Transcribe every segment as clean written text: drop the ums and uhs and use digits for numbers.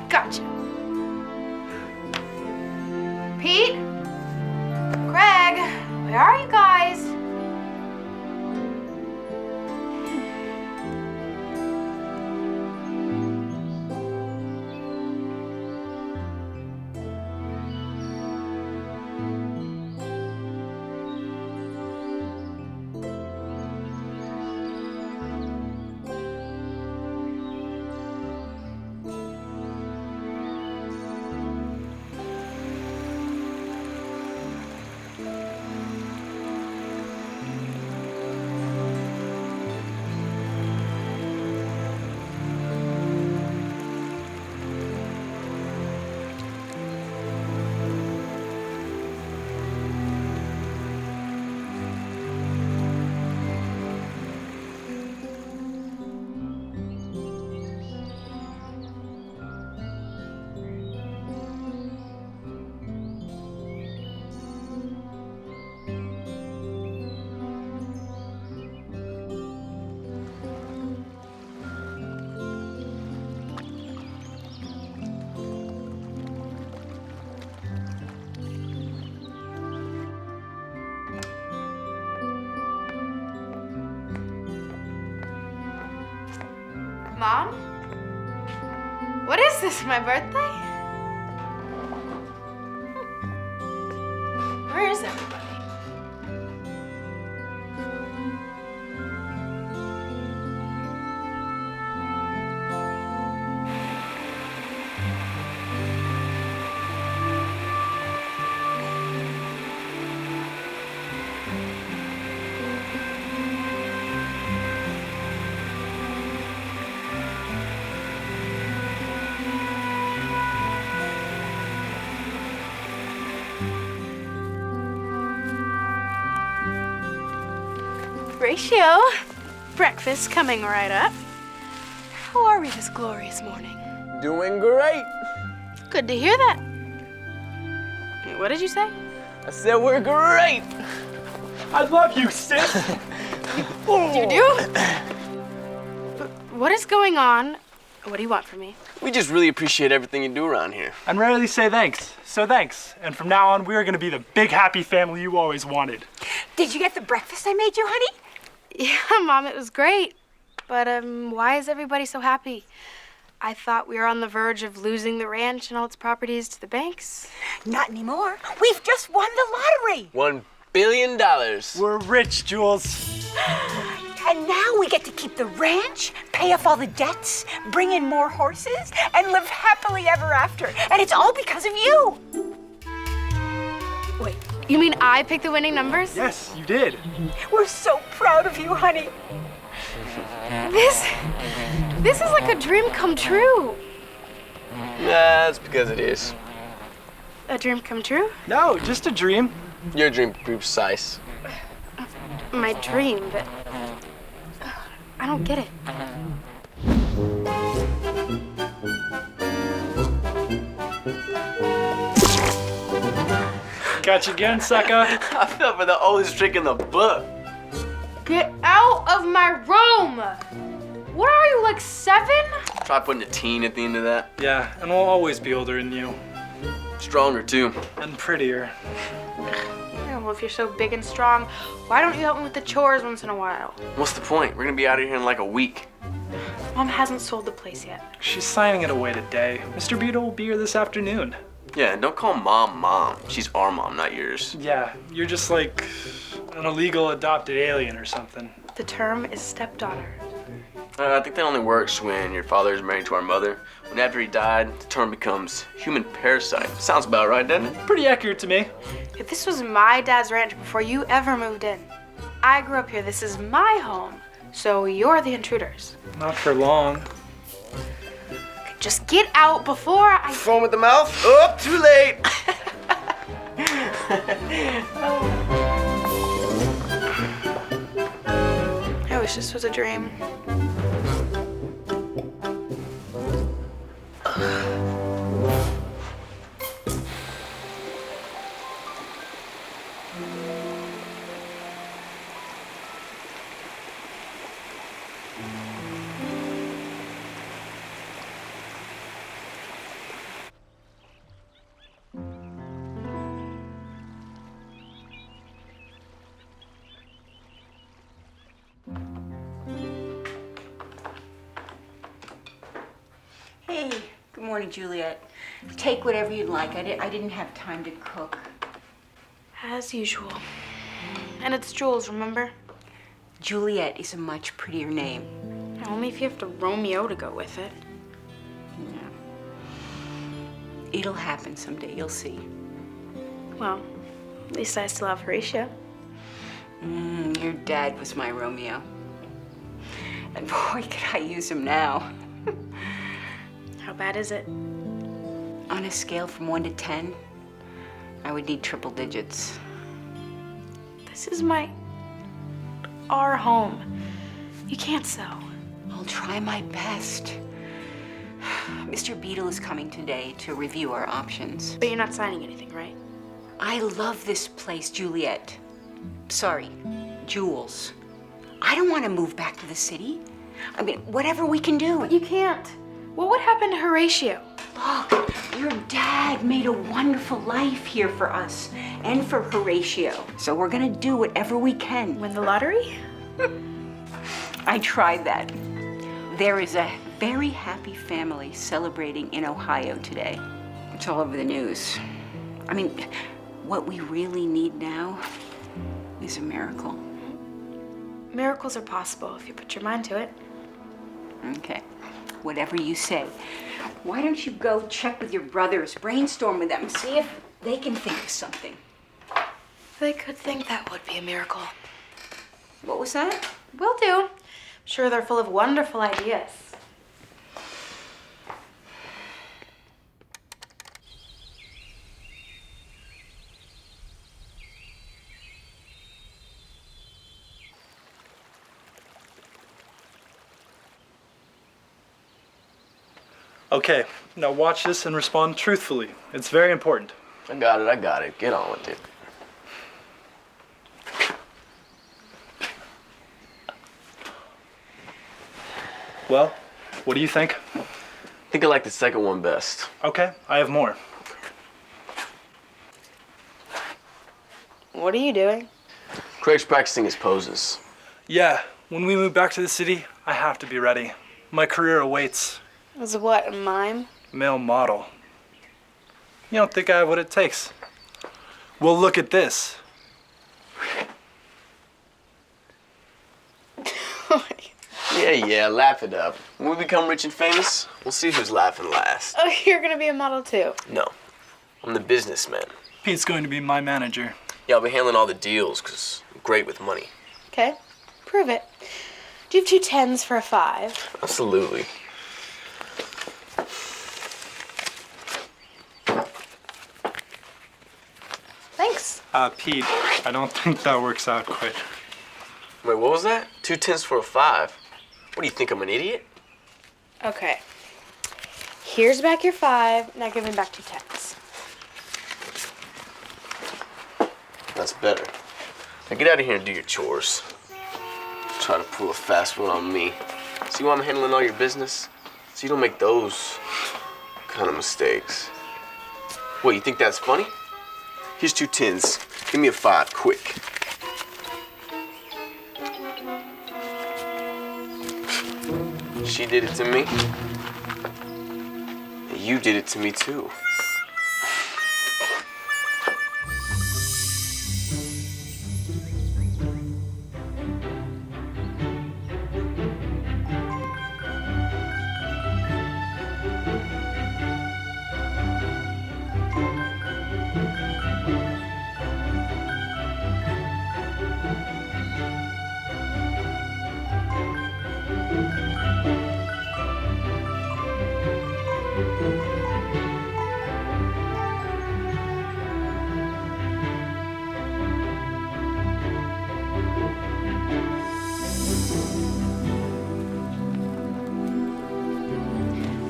Gotcha. Pete? Craig? Where are you guys? Mom? What is this, my birthday? Where is everybody? Horatio, breakfast coming right up. How are we this glorious morning? Doing great. Good to hear that. What did you say? I said we're great. I love you, sis. You do? What is going on? What do you want from me? We just really appreciate everything you do around here. And rarely say thanks, so thanks. And from now on, we are gonna be the big happy family you always wanted. Did you get the breakfast I made you, honey? Yeah, Mom, it was great. But why is everybody so happy? I thought we were on the verge of losing the ranch and all its properties to the banks. Not anymore. We've just won the lottery. $1 billion. We're rich, Jules. And now we get to keep the ranch, pay off all the debts, bring in more horses, and live happily ever after. And it's all because of you. Wait, you mean I picked the winning numbers? Yes, you did. We're so proud of you, honey. This is like a dream come true. That's because it is. A dream come true? No, just a dream. Your dream to be precise. My dream, but I don't get it. Catch you again, sucker. I fell for the oldest trick in the book. Get out of my room! What are you, like 7? Try putting a teen at the end of that. Yeah, and we'll always be older than you. Stronger, too. And prettier. Yeah, well, if you're so big and strong, why don't you help me with the chores once in a while? What's the point? We're gonna be out of here in like a week. Mom hasn't sold the place yet. She's signing it away today. Mr. Beetle will be here this afternoon. Yeah, and don't call Mom Mom. She's our mom, not yours. Yeah, you're just like an illegal adopted alien or something. The term is stepdaughter. I think that only works when your father is married to our mother. When after he died, the term becomes human parasite. Sounds about right, doesn't it? Pretty accurate to me. If this was my dad's ranch before you ever moved in, I grew up here. This is my home. So you're the intruders. Not for long. Just get out before I... Foam at the mouth? Oh, too late. I wish this was a dream. Hey, good morning, Juliet. Take whatever you'd like. I didn't have time to cook. As usual. And it's Jules, remember? Juliet is a much prettier name. Only if you have to Romeo to go with it. Yeah. It'll happen someday, you'll see. Well, at least I still have Horatio. Your dad was my Romeo. And boy, could I use him now. How bad is it? On a scale from 1 to 10, I would need triple digits. This is our home. You can't sew. I'll try my best. Mr. Beetle is coming today to review our options. But you're not signing anything, right? I love this place, Juliet. Sorry, Jules. I don't want to move back to the city. I mean, whatever we can do. But you can't. What would happen to Horatio? Look, your dad made a wonderful life here for us and for Horatio. So we're gonna do whatever we can. Win the lottery? I tried that. There is a very happy family celebrating in Ohio today. It's all over the news. I mean, what we really need now is a miracle. Miracles are possible if you put your mind to it. Okay, whatever you say. Why don't you go check with your brothers, brainstorm with them, see if they can think of something. They could think that would be a miracle. What was that? Will do. I'm sure they're full of wonderful ideas. Okay, now watch this and respond truthfully. It's very important. I got it. Get on with it. Well, what do you think? I think I like the second one best. Okay, I have more. What are you doing? Craig's practicing his poses. Yeah, when we move back to the city, I have to be ready. My career awaits. Is what, a mime? Male model. You don't think I have what it takes? Well, look at this. Yeah, laugh it up. When we become rich and famous, we'll see who's laughing last. Oh, you're gonna be a model too. No, I'm the businessman. Pete's going to be my manager. Yeah, I'll be handling all the deals, because I'm great with money. Okay, prove it. Do you have 2 10s for a 5? Absolutely. Thanks. Pete, I don't think that works out quite. Wait, what was that? 2 10s for a 5. What do you think, I'm an idiot? Okay. Here's back your 5. Now give me back 2 tens. That's better. Now get out of here and do your chores. Try to pull a fast one on me. See why I'm handling all your business? So you don't make those kind of mistakes. What, you think that's funny? Here's 2 tens. Give me a 5, quick. She did it to me. And you did it to me too.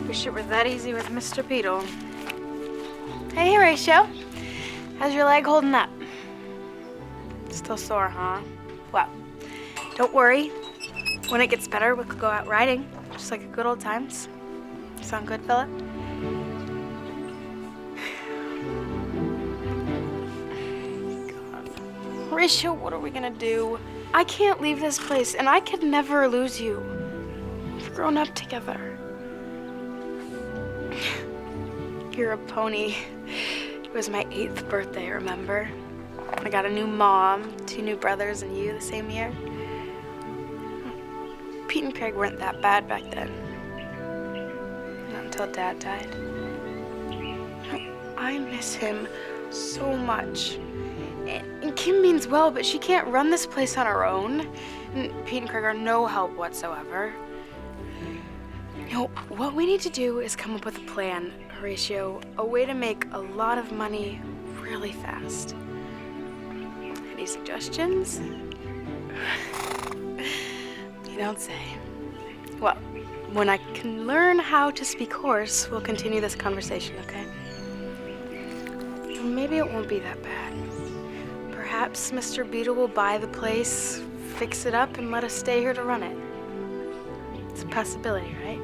Wish it were that easy with Mr. Beetle. Hey, Horatio. How's your leg holding up? Still sore, huh? Well, don't worry. When it gets better, we could go out riding, just like the good old times. Sound good, Philip? God. Horatio, what are we gonna do? I can't leave this place, and I could never lose you. We've grown up together. You're a pony. It was my 8th birthday, remember? I got a new mom, 2 new brothers, and you the same year. Pete and Craig weren't that bad back then. Not until Dad died. I miss him so much. And Kim means well, but she can't run this place on her own. And Pete and Craig are no help whatsoever. You know, what we need to do is come up with a plan, Horatio. A way to make a lot of money really fast. Any suggestions? You don't say. Well, when I can learn how to speak horse, we'll continue this conversation, okay? Maybe it won't be that bad. Perhaps Mr. Beetle will buy the place, fix it up, and let us stay here to run it. It's a possibility, right?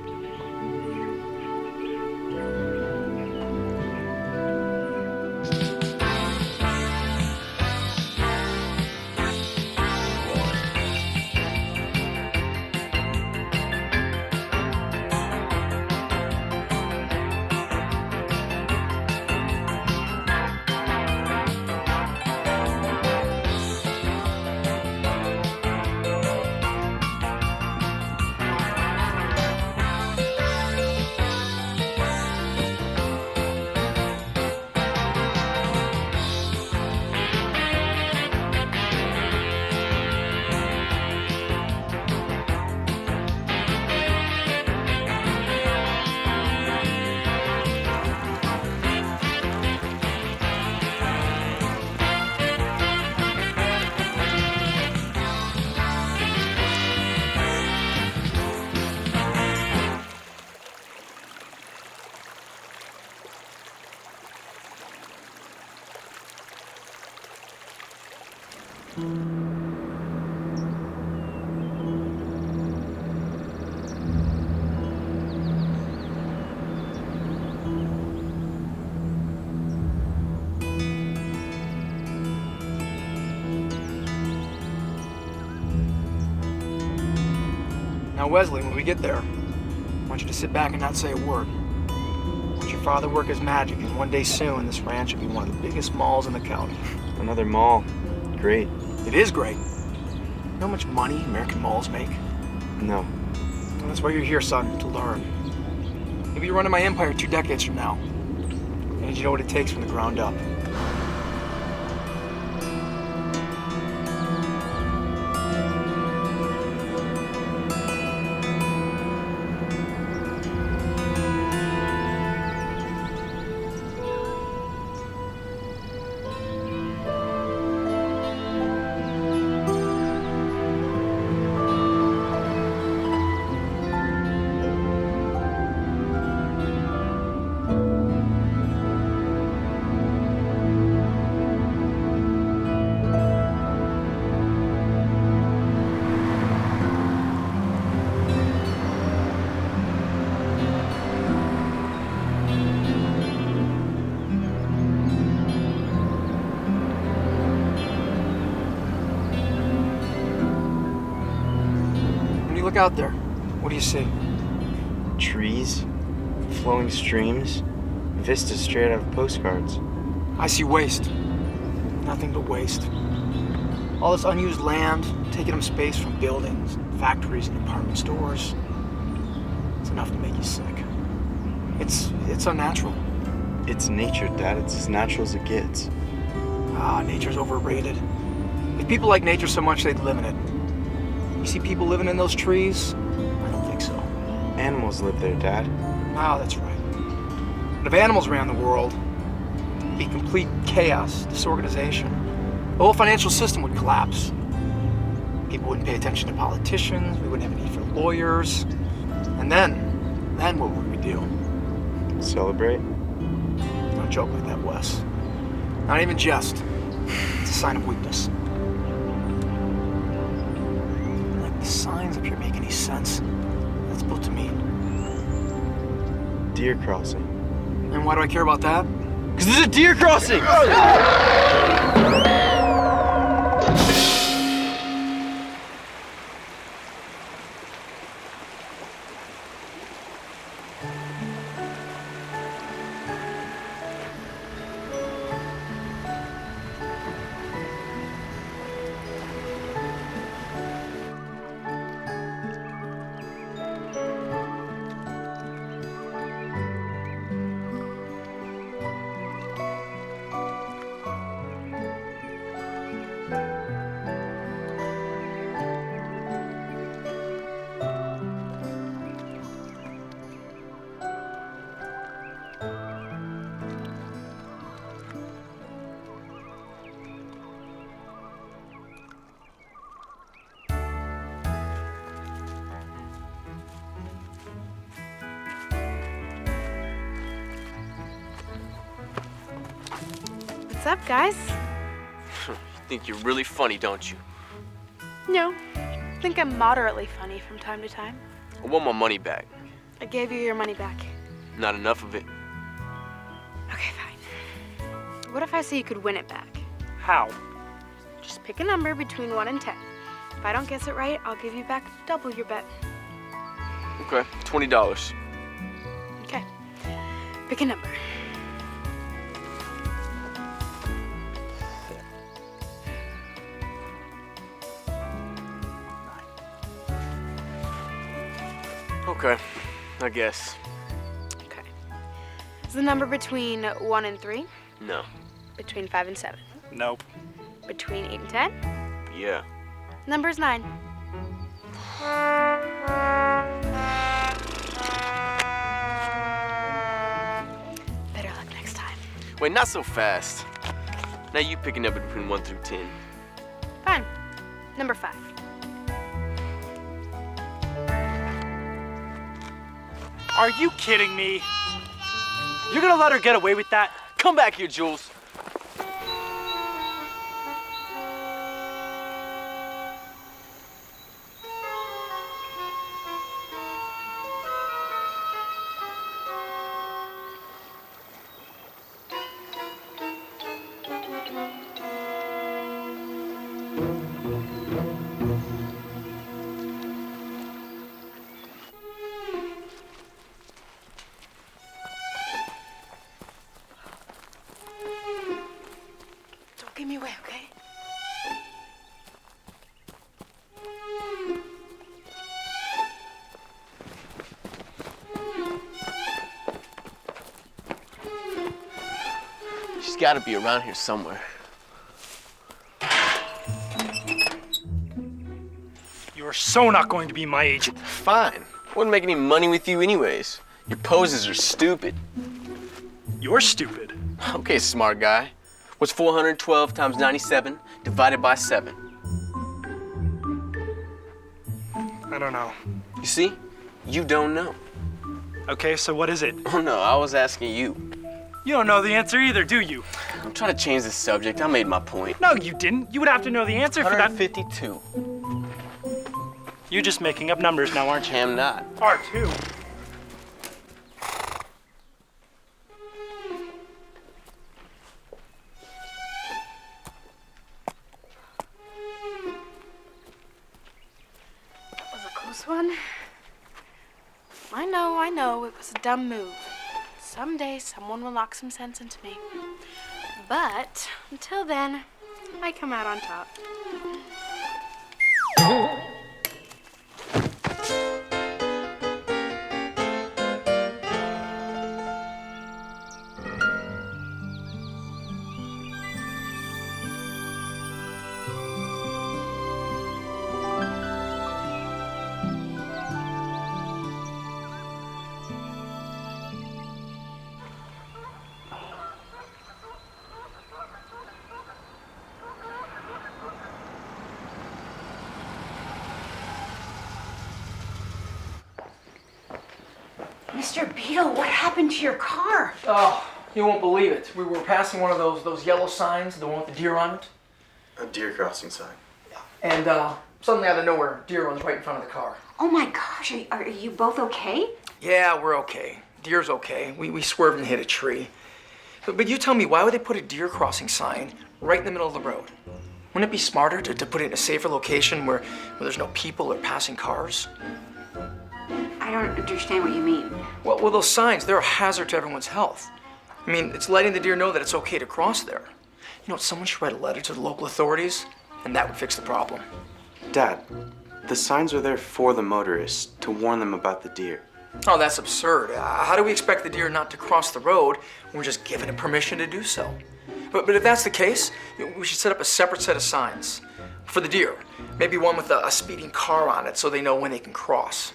Now, Wesley, when we get there, I want you to sit back and not say a word. Let your father work his magic, and one day soon, this ranch will be one of the biggest malls in the county. Another mall. Great. It is great. You know how much money American malls make? No. Well, that's why you're here, son, to learn. Maybe you're running my empire 2 decades from now. And you know what it takes from the ground up. you look out there, what do you see? Trees, flowing streams, vistas straight out of postcards. I see waste. Nothing but waste. All this unused land, taking up space from buildings, factories, and department stores. It's enough to make you sick. It's unnatural. It's nature, Dad. It's as natural as it gets. Nature's overrated. If people like nature so much, they'd live in it. You see people living in those trees? I don't think so. Animals live there, Dad. That's right. But if animals ran the world, it'd be complete chaos, disorganization. The whole financial system would collapse. People wouldn't pay attention to politicians, we wouldn't have a need for lawyers. And then what would we do? Celebrate? Don't joke like that, Wes. Not even jest. It's a sign of weakness. Like the signs up here make any sense. That's supposed to mean. Deer crossing. And why do I care about that? Because there's a deer crossing! What's up, guys? You think you're really funny, don't you? No, I think I'm moderately funny from time to time. I want my money back. I gave you your money back. Not enough of it. Okay, fine. What if I say you could win it back? How? Just pick a number between 1 and 10. If I don't guess it right, I'll give you back double your bet. Okay, $20. Okay. Pick a number. Okay, I guess. Okay. Is the number between 1 and 3? No. Between 5 and 7? Nope. Between 8 and 10? Yeah. Number's 9. Better luck next time. Wait, not so fast. Now you pick a number between 1 through 10. Fine. Number 5. Are you kidding me? You're gonna let her get away with that? Come back here, Jules. Give me away, okay? She's gotta be around here somewhere. You're so not going to be my agent. Fine. I wouldn't make any money with you anyways. Your poses are stupid. You're stupid. Okay, smart guy. What's 412 times 97 divided by 7? I don't know. You see? You don't know. Okay, so what is it? Oh no, I was asking you. You don't know the answer either, do you? I'm trying to change the subject. I made my point. No, you didn't. You would have to know the answer for that. 152. You're just making up numbers now, aren't you? Am not. R2. That was a clue. close one. I know, it was a dumb move. Someday someone will knock some sense into me. But until then, I come out on top. Mr. Beetle, what happened to your car? Oh, you won't believe it. We were passing one of those yellow signs, the one with the deer on it. A deer crossing sign. And suddenly out of nowhere, deer runs right in front of the car. Oh my gosh, are you both okay? Yeah, we're okay. Deer's okay. We swerved and hit a tree. But you tell me, why would they put a deer crossing sign right in the middle of the road? Wouldn't it be smarter to put it in a safer location where there's no people or passing cars? I don't understand what you mean. Well, those signs, they're a hazard to everyone's health. I mean, it's letting the deer know that it's okay to cross there. You know, someone should write a letter to the local authorities, and that would fix the problem. Dad, the signs are there for the motorists, to warn them about the deer. Oh, that's absurd. How do we expect the deer not to cross the road when we're just giving it permission to do so? But if that's the case, we should set up a separate set of signs for the deer. Maybe one with a speeding car on it so they know when they can cross.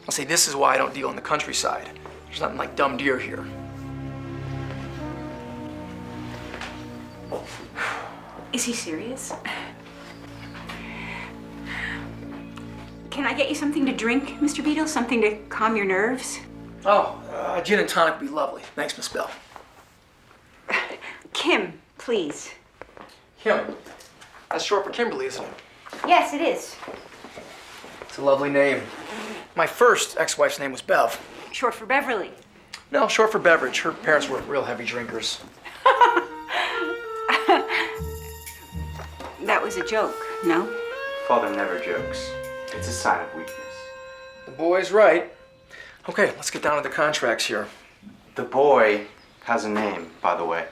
I'll say, this is why I don't deal in the countryside. There's nothing like dumb deer here. Is he serious? Can I get you something to drink, Mr. Beetle? Something to calm your nerves? Oh, gin and tonic would be lovely. Thanks, Miss Bell. Kim, please. Kim. That's short for Kimberly, isn't it? Yes, it is. It's a lovely name. My first ex-wife's name was Bev. Short for Beverly. No, short for beverage. Her parents were real heavy drinkers. That was a joke, no? Father never jokes. It's a sign of weakness. The boy's right. Okay, let's get down to the contracts here. The boy has a name, by the way.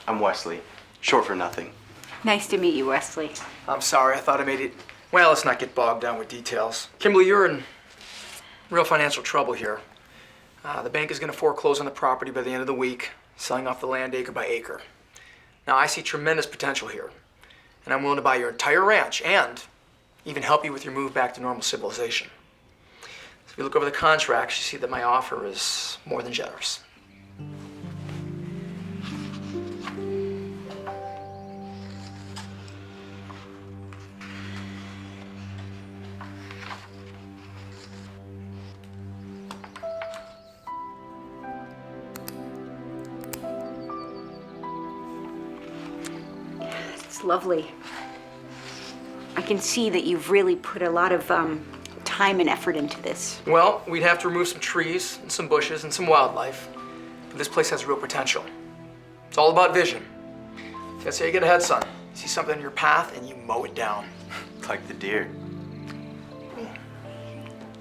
I'm Wesley, short for nothing. Nice to meet you, Wesley. I'm sorry, I thought I made it... Well, let's not get bogged down with details. Kimberly, you're in real financial trouble here. The bank is going to foreclose on the property by the end of the week, selling off the land acre by acre. Now, I see tremendous potential here, and I'm willing to buy your entire ranch and even help you with your move back to normal civilization. So if you look over the contracts, you see that my offer is more than generous. It's lovely. I can see that you've really put a lot of time and effort into this. Well, we'd have to remove some trees and some bushes and some wildlife, but this place has real potential. It's all about vision. That's how you get ahead, son. You see something in your path and you mow it down. Like the deer.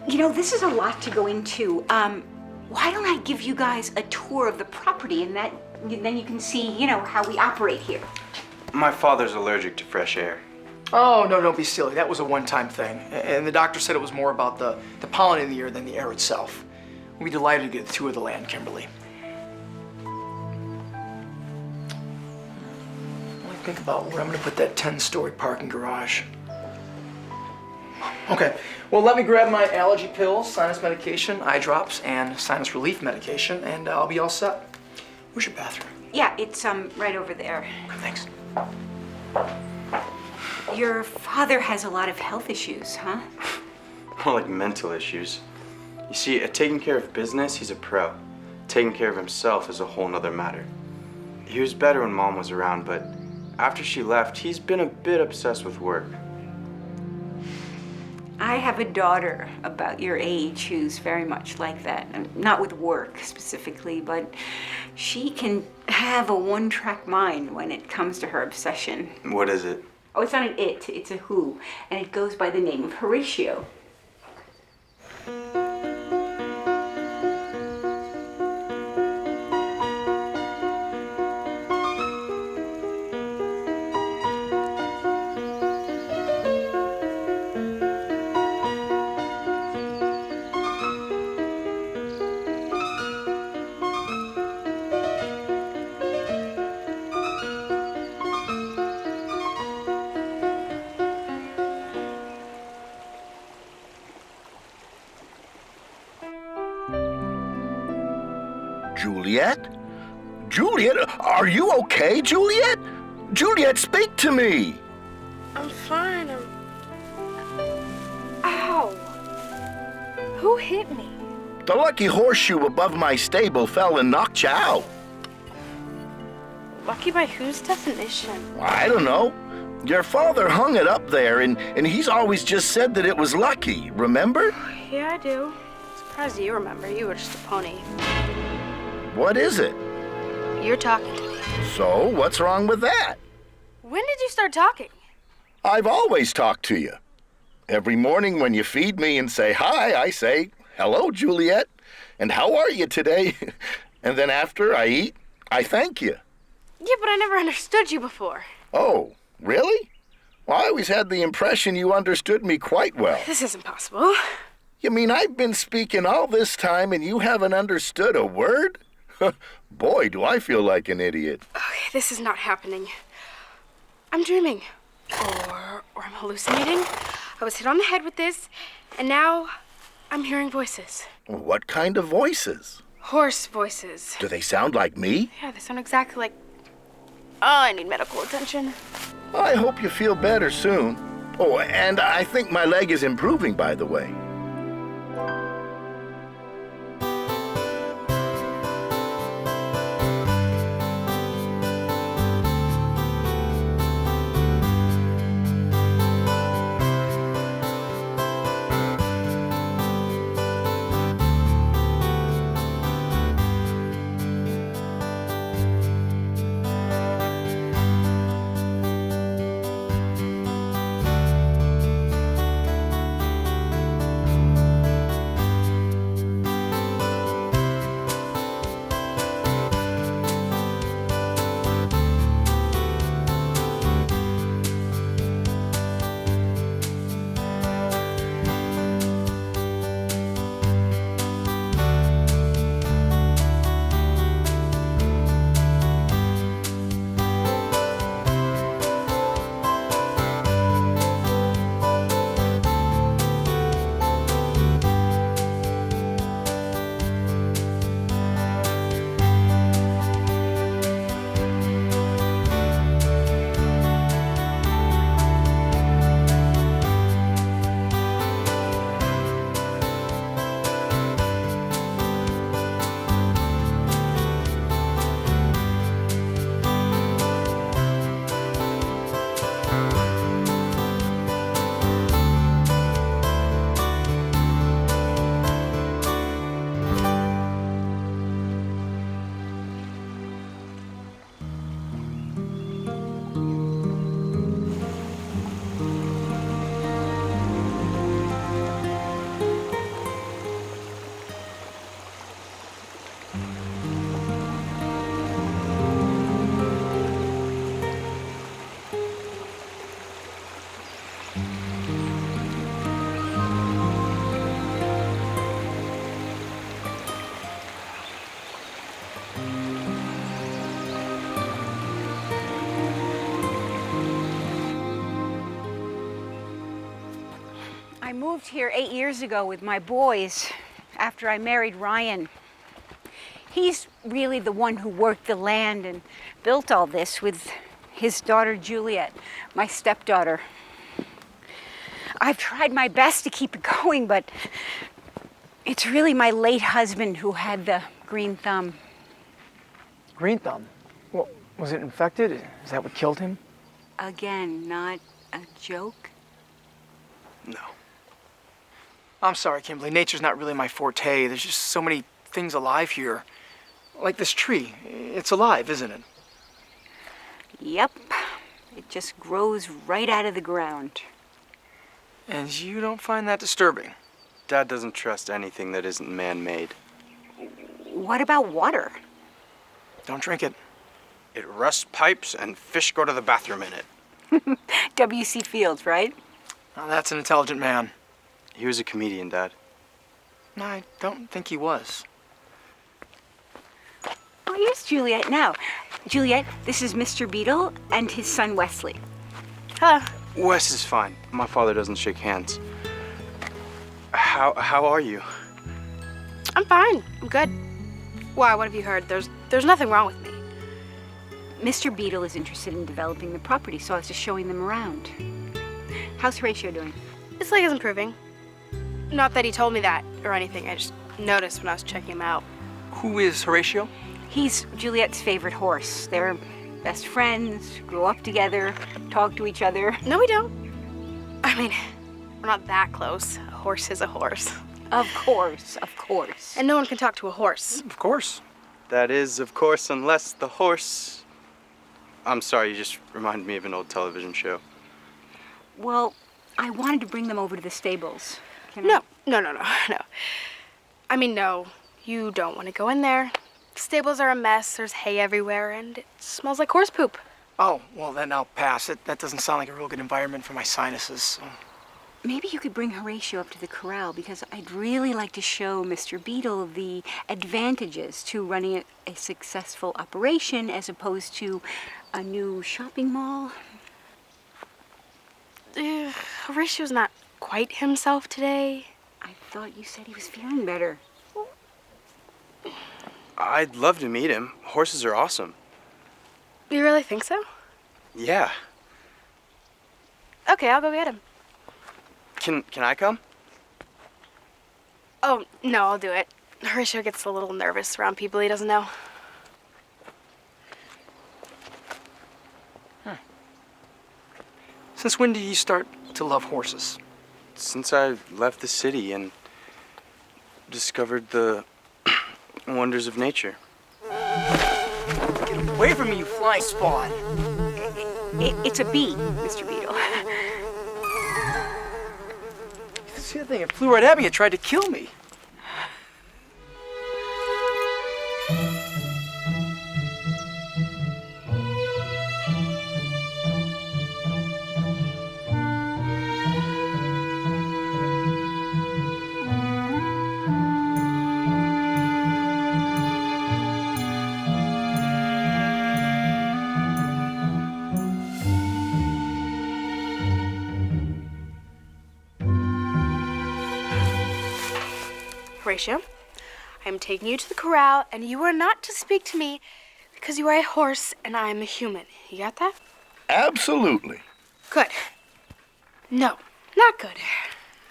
You know, this is a lot to go into. Why don't I give you guys a tour of the property and then you can see, you know, how we operate here. My father's allergic to fresh air. Oh, no, don't be silly. That was a one-time thing. And the doctor said it was more about the pollen in the air than the air itself. We'd be delighted to get a tour of the land, Kimberly. Let me think about where I'm going to put that 10-story parking garage. Okay, well, let me grab my allergy pills, sinus medication, eye drops, and sinus relief medication, and I'll be all set. Where's your bathroom? Yeah, it's right over there. Okay, thanks. Your father has a lot of health issues, huh? More like mental issues. You see, at taking care of business, he's a pro. Taking care of himself is a whole nother matter. He was better when Mom was around, but after she left, he's been a bit obsessed with work. I have a daughter about your age who's very much like that. Not with work specifically, but she can have a one-track mind when it comes to her obsession. What is it? Oh, it's not an it, it's a who, and it goes by the name of Horatio. Juliet? Juliet, are you okay, Juliet? Juliet, speak to me! I'm fine. Ow! Who hit me? The lucky horseshoe above my stable fell and knocked you out. Lucky by whose definition? I don't know. Your father hung it up there, and he's always just said that it was lucky, remember? Yeah, I do. Surprised you remember. You were just a pony. What is it? You're talking to me. So, what's wrong with that? When did you start talking? I've always talked to you. Every morning when you feed me and say hi, I say, hello, Juliet, and how are you today? And then after I eat, I thank you. Yeah, but I never understood you before. Oh, really? Well, I always had the impression you understood me quite well. This isn't possible. You mean I've been speaking all this time and you haven't understood a word? Boy, do I feel like an idiot. Okay, this is not happening. I'm dreaming. Or I'm hallucinating. I was hit on the head with this, and now I'm hearing voices. What kind of voices? Horse voices. Do they sound like me? Yeah, they sound exactly like... Oh, I need medical attention. I hope you feel better soon. Oh, and I think my leg is improving, by the way. I moved here 8 years ago with my boys after I married Ryan. He's really the one who worked the land and built all this with his daughter Juliet, my stepdaughter. I've tried my best to keep it going, but it's really my late husband who had the green thumb. Green thumb? Well, was it infected? Is that what killed him? Again, not a joke? No. I'm sorry, Kimberly. Nature's not really my forte. There's just so many things alive here. Like this tree. It's alive, isn't it? Yep. It just grows right out of the ground. And you don't find that disturbing? Dad doesn't trust anything that isn't man-made. What about water? Don't drink it. It rusts pipes and fish go to the bathroom in it. W.C. Fields, right? Now, that's an intelligent man. He was a comedian, Dad. No, I don't think he was. Oh, here's Juliet now. Juliet, this is Mr. Beetle and his son Wesley. Hello. Wes is fine. My father doesn't shake hands. How are you? I'm fine. I'm good. Why, what have you heard? There's nothing wrong with me. Mr. Beetle is interested in developing the property, so I was just showing them around. How's Horatio doing? His leg is improving. Not that he told me that or anything. I just noticed when I was checking him out. Who is Horatio? He's Juliet's favorite horse. They're best friends, grew up together, talk to each other. No, we don't. I mean, we're not that close. A horse is a horse. Of course, of course. And no one can talk to a horse. Of course. That is, of course, unless the horse... I'm sorry, you just reminded me of an old television show. Well, I wanted to bring them over to the stables. Can No. I mean, no. You don't want to go in there. The stables are a mess. There's hay everywhere, and it smells like horse poop. Oh, well, then I'll pass. That doesn't sound like a real good environment for my sinuses. So. Maybe you could bring Horatio up to the corral, because I'd really like to show Mr. Beetle the advantages to running a successful operation as opposed to a new shopping mall. Horatio's not quite himself today. I thought you said he was feeling better. I'd love to meet him. Horses are awesome. You really think so? Yeah. Okay, I'll go get him. Can I come? Oh, no, I'll do it. Horatio gets a little nervous around people he doesn't know. Since when did you start to love horses? Since I left the city and discovered the wonders of nature. Get away from me, you flying spawn! It's a bee, Mr. Beetle. See that thing? It flew right at me. It tried to kill me. Horatio, I am taking you to the corral, and you are not to speak to me because you are a horse and I am a human. You got that? Absolutely. Good. No, not good.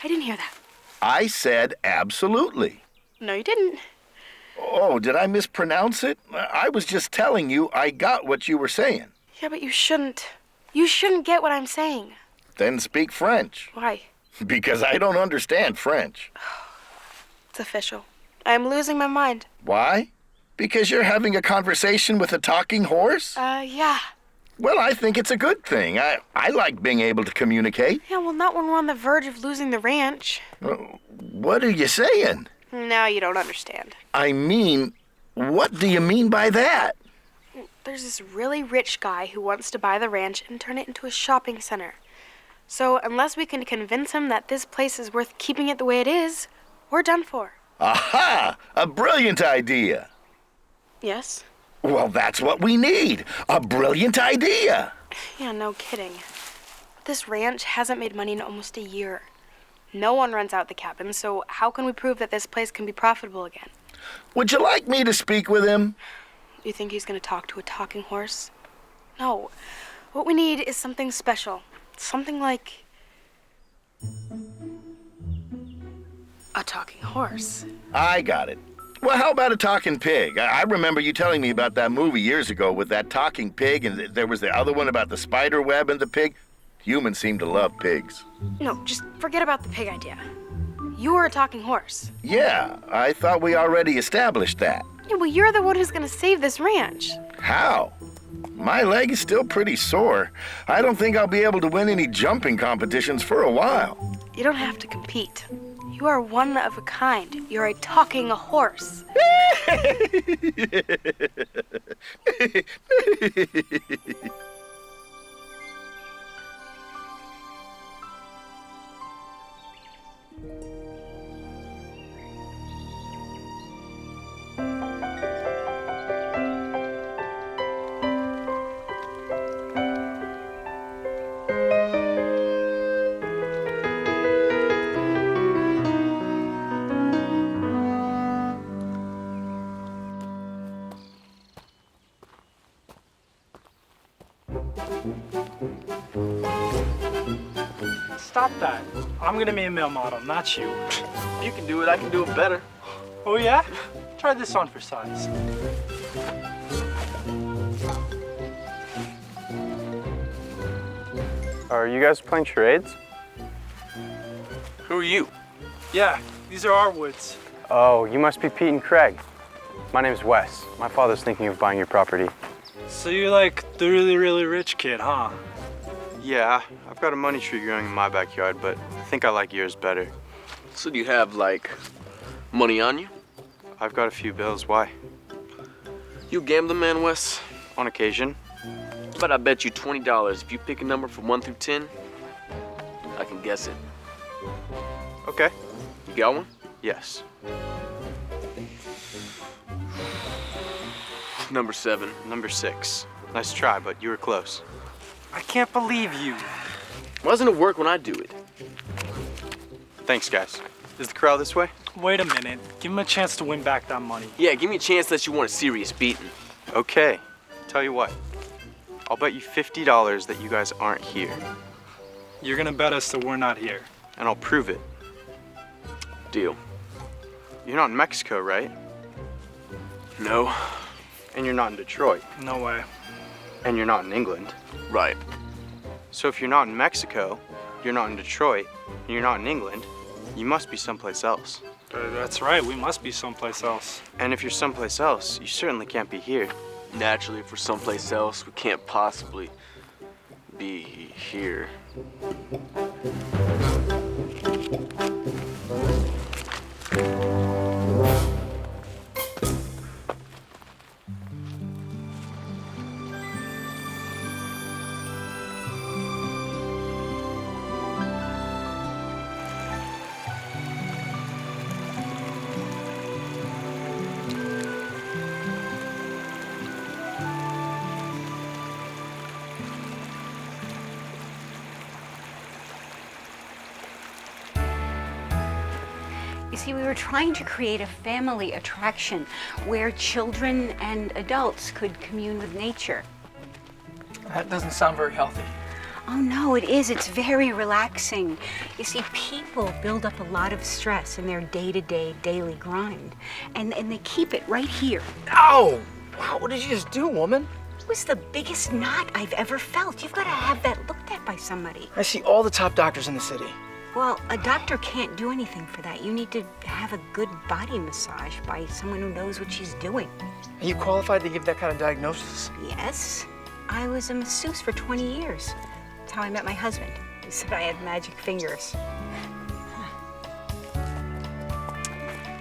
I didn't hear that. I said absolutely. No, you didn't. Oh, did I mispronounce it? I was just telling you I got what you were saying. Yeah, but you shouldn't. You shouldn't get what I'm saying. Then speak French. Why? Because I don't understand French. It's official. I am losing my mind. Why? Because you're having a conversation with a talking horse? Yeah. Well, I think it's a good thing. I like being able to communicate. Yeah, well, not when we're on the verge of losing the ranch. What are you saying? Now you don't understand. I mean, what do you mean by that? There's this really rich guy who wants to buy the ranch and turn it into a shopping center. So unless we can convince him that this place is worth keeping it the way it is, we're done for. Aha! A brilliant idea. Yes? Well, that's what we need. A brilliant idea. Yeah, no kidding. This ranch hasn't made money in almost a year. No one runs out the cabin, so how can we prove that this place can be profitable again? Would you like me to speak with him? You think he's gonna talk to a talking horse? No. What we need is something special. Something like a talking horse. I got it. Well, how about a talking pig? I remember you telling me about that movie years ago with that talking pig, and there was the other one about the spider web and the pig. Humans seem to love pigs. No, just forget about the pig idea. You are a talking horse. Yeah, I thought we already established that. Yeah, well, you're the one who's gonna save this ranch. How? My leg is still pretty sore. I don't think I'll be able to win any jumping competitions for a while. You don't have to compete. You You are one of a kind. You're a talking horse. Stop that. I'm gonna be a male model, not you. You can do it, I can do it better. Oh yeah? Try this on for size. Are you guys playing charades? Who are you? Yeah, these are our woods. Oh, you must be Pete and Craig. My name's Wes. My father's thinking of buying your property. So you're like the really, really rich kid, huh? Yeah, I've got a money tree growing in my backyard, but I think I like yours better. So do you have, like, money on you? I've got a few bills. Why? You a gambling man, Wes? On occasion. But I bet you $20 if you pick a number from 1 through 10, I can guess it. Okay. You got one? Yes. Number 7. Number 6. Nice try, but you were close. I can't believe you. Why doesn't it work when I do it? Thanks, guys. Is the corral this way? Wait a minute. Give him a chance to win back that money. Yeah, give me a chance that you want a serious beating. Okay. Tell you what. I'll bet you $50 that you guys aren't here. You're gonna bet us that we're not here. And I'll prove it. Deal. You're not in Mexico, right? No. And you're not in Detroit. No way. And you're not in England. Right. So if you're not in Mexico, you're not in Detroit, and you're not in England, you must be someplace else. That's right, we must be someplace else. And if you're someplace else, you certainly can't be here. Naturally, if we're someplace else, we can't possibly be here. You see, we were trying to create a family attraction where children and adults could commune with nature. That doesn't sound very healthy. Oh no, it is. It's very relaxing. You see, people build up a lot of stress in their day-to-day, daily grind. And they keep it right here. Ow! Wow, what did you just do, woman? It was the biggest knot I've ever felt. You've got to have that looked at by somebody. I see all the top doctors in the city. Well, a doctor can't do anything for that. You need to have a good body massage by someone who knows what she's doing. Are you qualified to give that kind of diagnosis? Yes, I was a masseuse for 20 years. That's how I met my husband. He said I had magic fingers.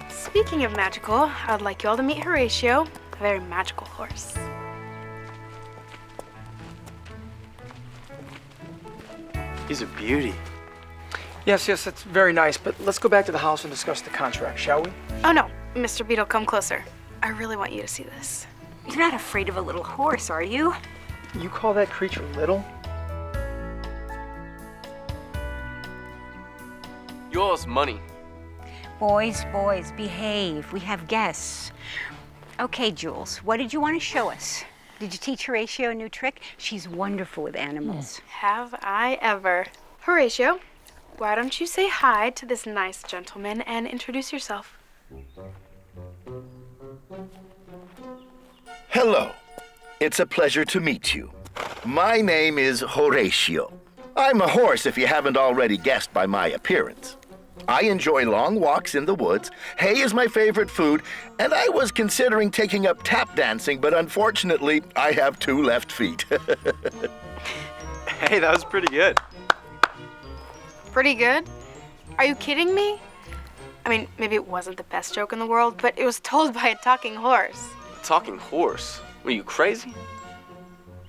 Speaking of magical, I'd like you all to meet Horatio, a very magical horse. He's a beauty. Yes, that's very nice, but let's go back to the house and discuss the contract, shall we? Oh no, Mr. Beetle, come closer. I really want you to see this. You're not afraid of a little horse, are you? You call that creature little? You owe us money. Boys, behave. We have guests. Okay, Jules, what did you want to show us? Did you teach Horatio a new trick? She's wonderful with animals. Have I ever? Horatio, why don't you say hi to this nice gentleman and introduce yourself? Hello. It's a pleasure to meet you. My name is Horatio. I'm a horse, if you haven't already guessed by my appearance. I enjoy long walks in the woods. Hay is my favorite food, and I was considering taking up tap dancing, but unfortunately, I have 2 left feet. Hey, that was pretty good. Pretty good? Are you kidding me? I mean, maybe it wasn't the best joke in the world, but it was told by a talking horse. A talking horse? Were you crazy?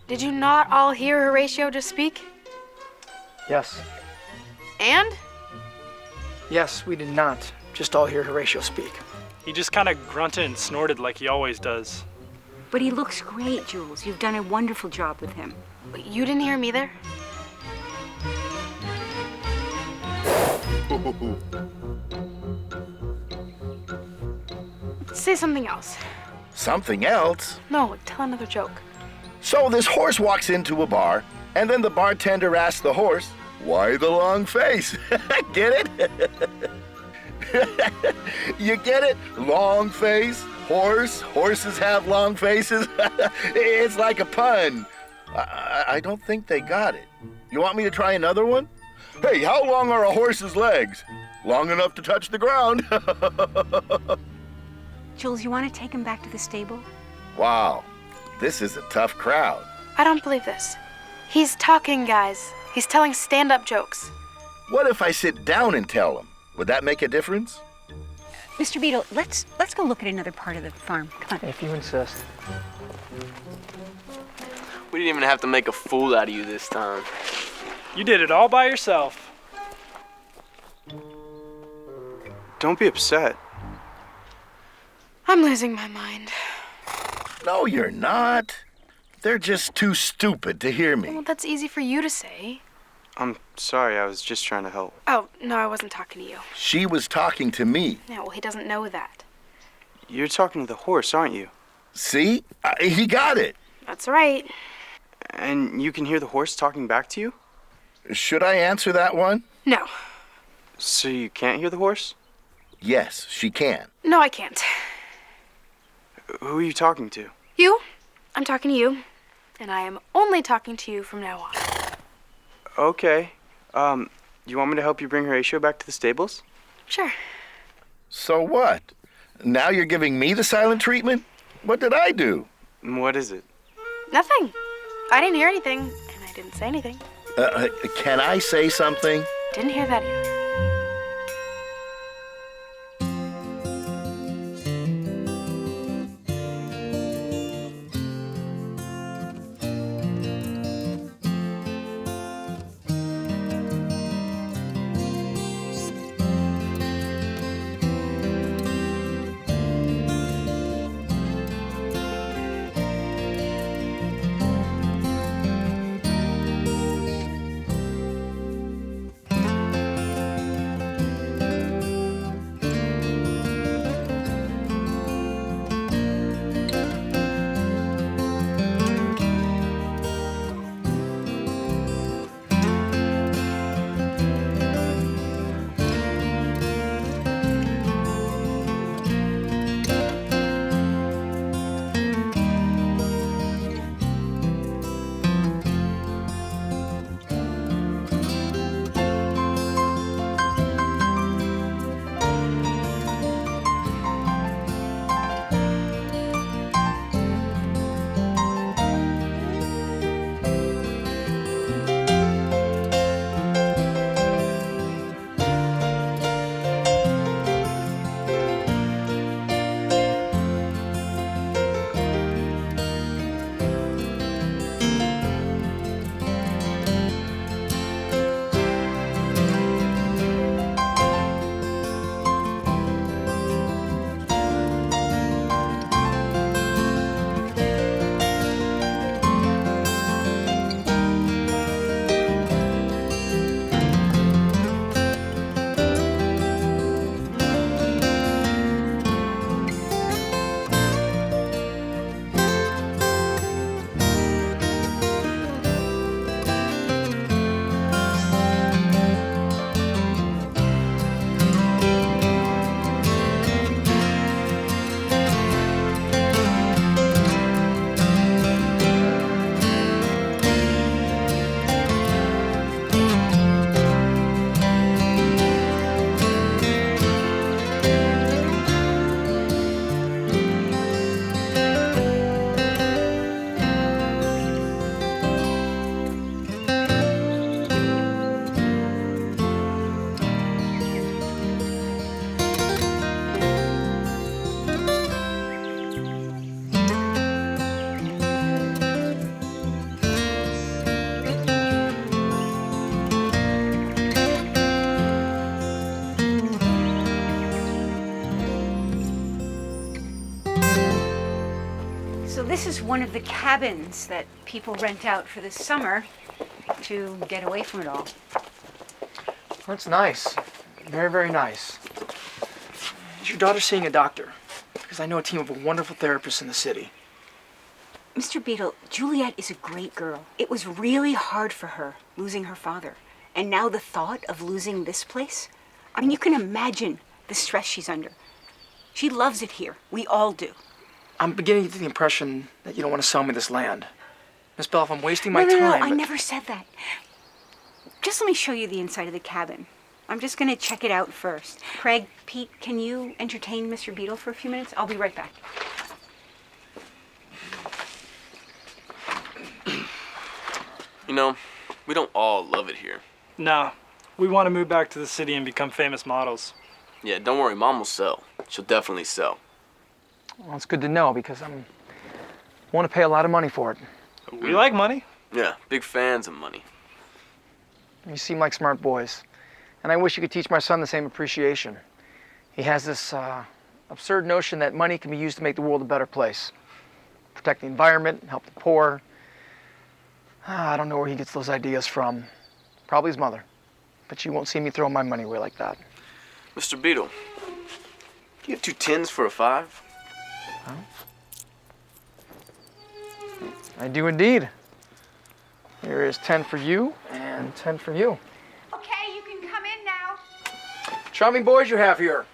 Did you not all hear Horatio just speak? Yes. And? Yes, we did not just all hear Horatio speak. He just kind of grunted and snorted like he always does. But he looks great, Jules. You've done a wonderful job with him. Wait, you didn't hear him either? Say something else. Something else? No, tell another joke. So this horse walks into a bar, and then the bartender asks the horse, "Why the long face?" Get it? You get it? Long face, horse, horses have long faces. It's like a pun. I don't think they got it. You want me to try another one? Hey, how long are a horse's legs? Long enough to touch the ground. Jules, you want to take him back to the stable? Wow, this is a tough crowd. I don't believe this. He's talking, guys. He's telling stand-up jokes. What if I sit down and tell them? Would that make a difference? Mr. Beetle, let's go look at another part of the farm. Come on. If you insist. We didn't even have to make a fool out of you this time. You did it all by yourself. Don't be upset. I'm losing my mind. No, you're not. They're just too stupid to hear me. Well, that's easy for you to say. I'm sorry, I was just trying to help. Oh, no, I wasn't talking to you. She was talking to me. Yeah, well, he doesn't know that. You're talking to the horse, aren't you? See? He got it. That's right. And you can hear the horse talking back to you? Should I answer that one? No. So you can't hear the horse? Yes, she can. No, I can't. Who are you talking to? You? I'm talking to you. And I am only talking to you from now on. Okay. You want me to help you bring Horatio back to the stables? Sure. So what? Now you're giving me the silent treatment? What did I do? What is it? Nothing. I didn't hear anything, and I didn't say anything. Can I say something? Didn't hear that either. So this is one of the cabins that people rent out for the summer to get away from it all. Well, it's nice. Very, very nice. Is your daughter seeing a doctor? Because I know a team of wonderful therapists in the city. Mr. Beetle, Juliet is a great girl. It was really hard for her losing her father. And now the thought of losing this place? I mean, you can imagine the stress she's under. She loves it here. We all do. I'm beginning to get the impression that you don't want to sell me this land. Miss Bell, if I'm wasting my No, time... I never said that. Just let me show you the inside of the cabin. I'm just gonna check it out first. Craig, Pete, can you entertain Mr. Beetle for a few minutes? I'll be right back. You know, we don't all love it here. No, we want to move back to the city and become famous models. Yeah, don't worry, Mom will sell. She'll definitely sell. Well, it's good to know because I want to pay a lot of money for it. We like money. Yeah, big fans of money. You seem like smart boys. And I wish you could teach my son the same appreciation. He has this absurd notion that money can be used to make the world a better place. Protect the environment, help the poor. I don't know where he gets those ideas from. Probably his mother. But you won't see me throw my money away like that. Mr. Beetle, do you have 2 tins for a 5? Huh? I do indeed. Here is 10 for you and 10 for you. Okay, you can come in now. Charming boys you have here.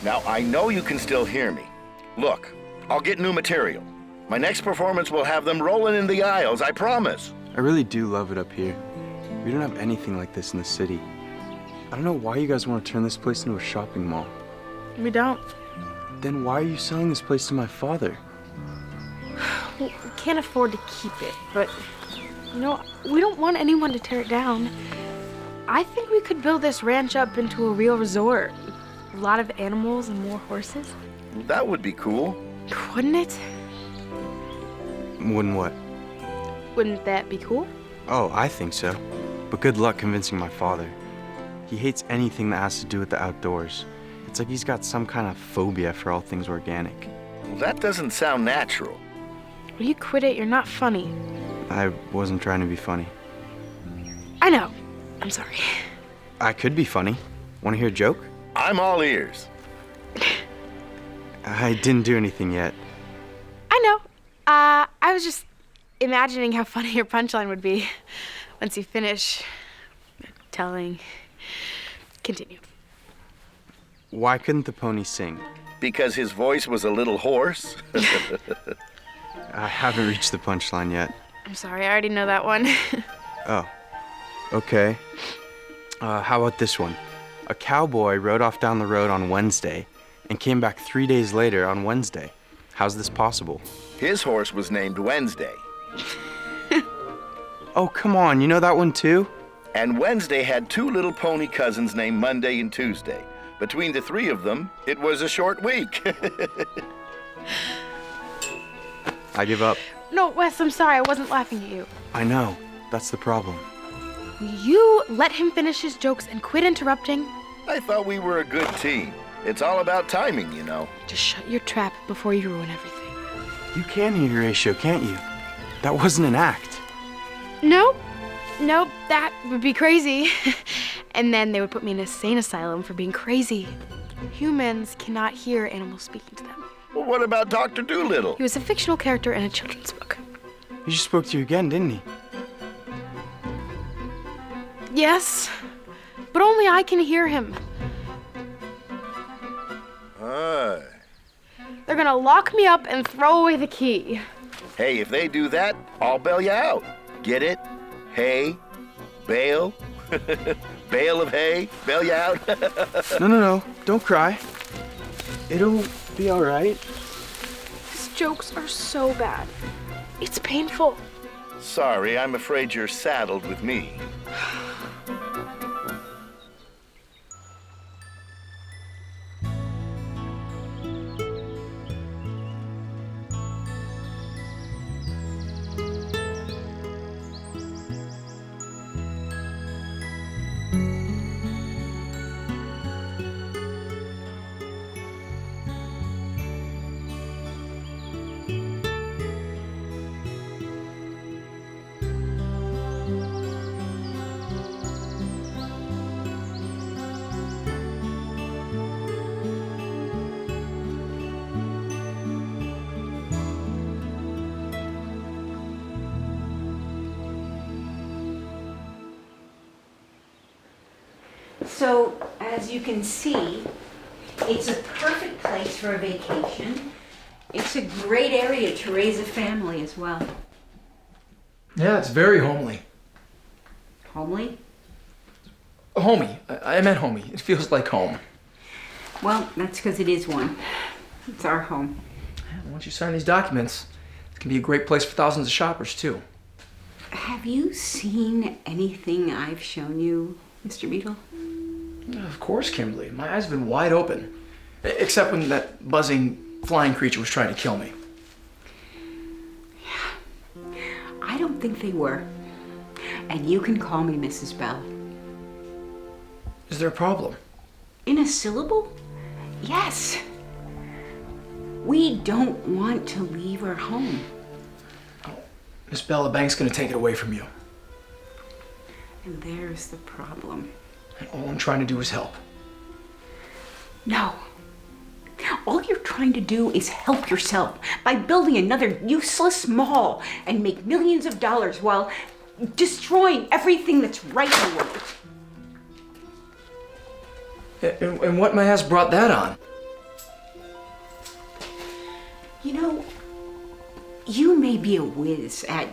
Now, I know you can still hear me. Look, I'll get new material. My next performance will have them rolling in the aisles, I promise. I really do love it up here. We don't have anything like this in the city. I don't know why you guys want to turn this place into a shopping mall. We don't. Then why are you selling this place to my father? We can't afford to keep it, but, you know, we don't want anyone to tear it down. I think we could build this ranch up into a real resort. A lot of animals and more horses. That would be cool. Wouldn't it? Wouldn't what? Wouldn't that be cool? Oh, I think so. But good luck convincing my father. He hates anything that has to do with the outdoors. It's like he's got some kind of phobia for all things organic. Well, that doesn't sound natural. Will you quit it? You're not funny. I wasn't trying to be funny. I know. I'm sorry. I could be funny. Want to hear a joke? I'm all ears. I didn't do anything yet. I know. I was just imagining how funny your punchline would be once you finish telling. Continue. Why couldn't the pony sing? Because his voice was a little hoarse. I haven't reached the punchline yet. I'm sorry, I already know that one. Oh, okay. How about this one? A cowboy rode off down the road on Wednesday and came back 3 days later on Wednesday. How's this possible? His horse was named Wednesday. Oh, come on, you know that one too? And Wednesday had 2 little pony cousins named Monday and Tuesday. Between the 3 of them, it was a short week. I give up. No, Wes, I'm sorry, I wasn't laughing at you. I know, that's the problem. Will you let him finish his jokes and quit interrupting? I thought we were a good team. It's all about timing, you know. Just shut your trap before you ruin everything. You can hear Horatio, can't you? That wasn't an act. Nope. Nope, that would be crazy. And then they would put me in an insane asylum for being crazy. Humans cannot hear animals speaking to them. Well, what about Dr. Doolittle? He was a fictional character in a children's book. He just spoke to you again, didn't he? Yes, but only I can hear him. They're gonna lock me up and throw away the key. Hey, if they do that, I'll bail you out. Get it? Hay, bail, bale of hay, bail you out. No, don't cry. It'll be all right. His jokes are so bad. It's painful. Sorry, I'm afraid you're saddled with me. So, as you can see, it's a perfect place for a vacation. It's a great area to raise a family as well. Yeah, it's very homely. Homely? Homey. I meant homey. It feels like home. Well, that's because it is one. It's our home. Once you sign these documents, it can be a great place for thousands of shoppers, too. Have you seen anything I've shown you, Mr. Beetle? Of course, Kimberly. My eyes have been wide open. Except when that buzzing, flying creature was trying to kill me. I don't think they were. And you can call me Mrs. Bell. Is there a problem? In a syllable? Yes. We don't want to leave our home. Miss Bell, the bank's gonna take it away from you. And there's the problem. And all I'm trying to do is help. No. All you're trying to do is help yourself by building another useless mall and make millions of dollars while destroying everything that's right in the world. And what my ass brought that on? You know, you may be a whiz at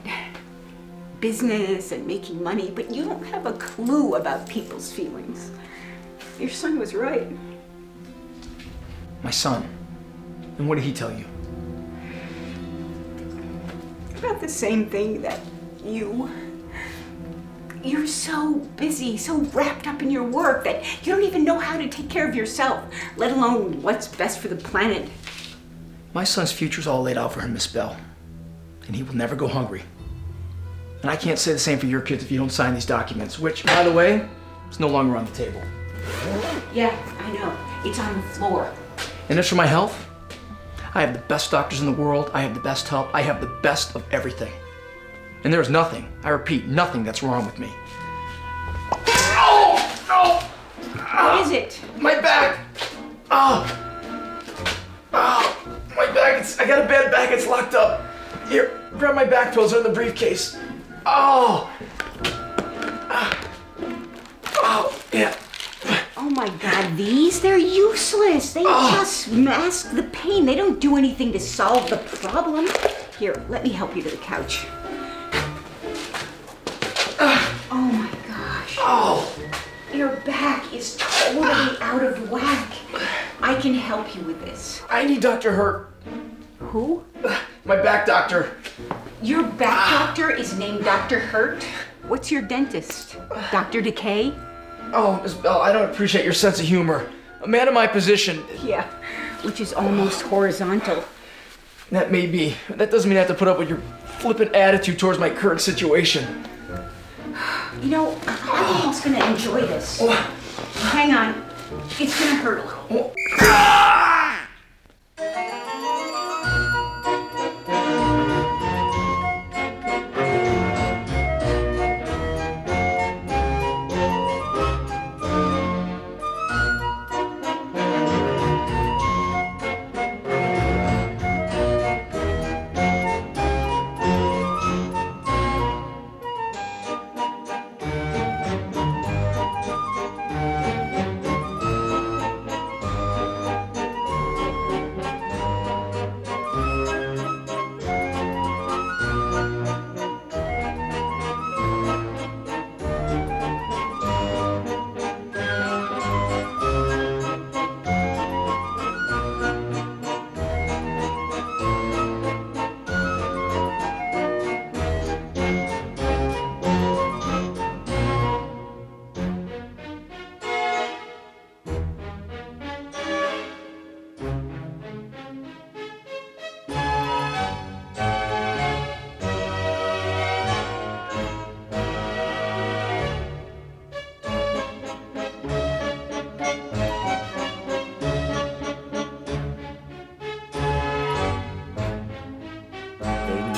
business and making money, but you don't have a clue about people's feelings. Your son was right. My son. And what did he tell you? About the same thing that you're so busy, so wrapped up in your work that you don't even know how to take care of yourself, let alone what's best for the planet. My son's future's all laid out for him, Miss Bell. And he will never go hungry. And I can't say the same for your kids if you don't sign these documents, which, by the way, is no longer on the table. Yeah, I know. It's on the floor. And as for my health, I have the best doctors in the world, I have the best help, I have the best of everything. And there's nothing, I repeat, nothing that's wrong with me. Oh, no! What is it? My back! Oh! Oh, my back, I got a bad back, it's locked up. Here, grab my back pills, they're in the briefcase. Oh! Oh, yeah. Oh my God, they're useless. They just mask the pain. They don't do anything to solve the problem. Here, let me help you to the couch. Oh my gosh. Oh! Your back is totally out of whack. I can help you with this. I need Dr. Hurt. Who? My back doctor. Your back doctor is named Dr. Hurt? What's your dentist? Dr. Decay? Oh, Miss Bell, I don't appreciate your sense of humor. A man in my position. Yeah, which is almost horizontal. That may be. That doesn't mean I have to put up with your flippant attitude towards my current situation. You know, I'm almost gonna enjoy this. Hang on. It's gonna hurt a little.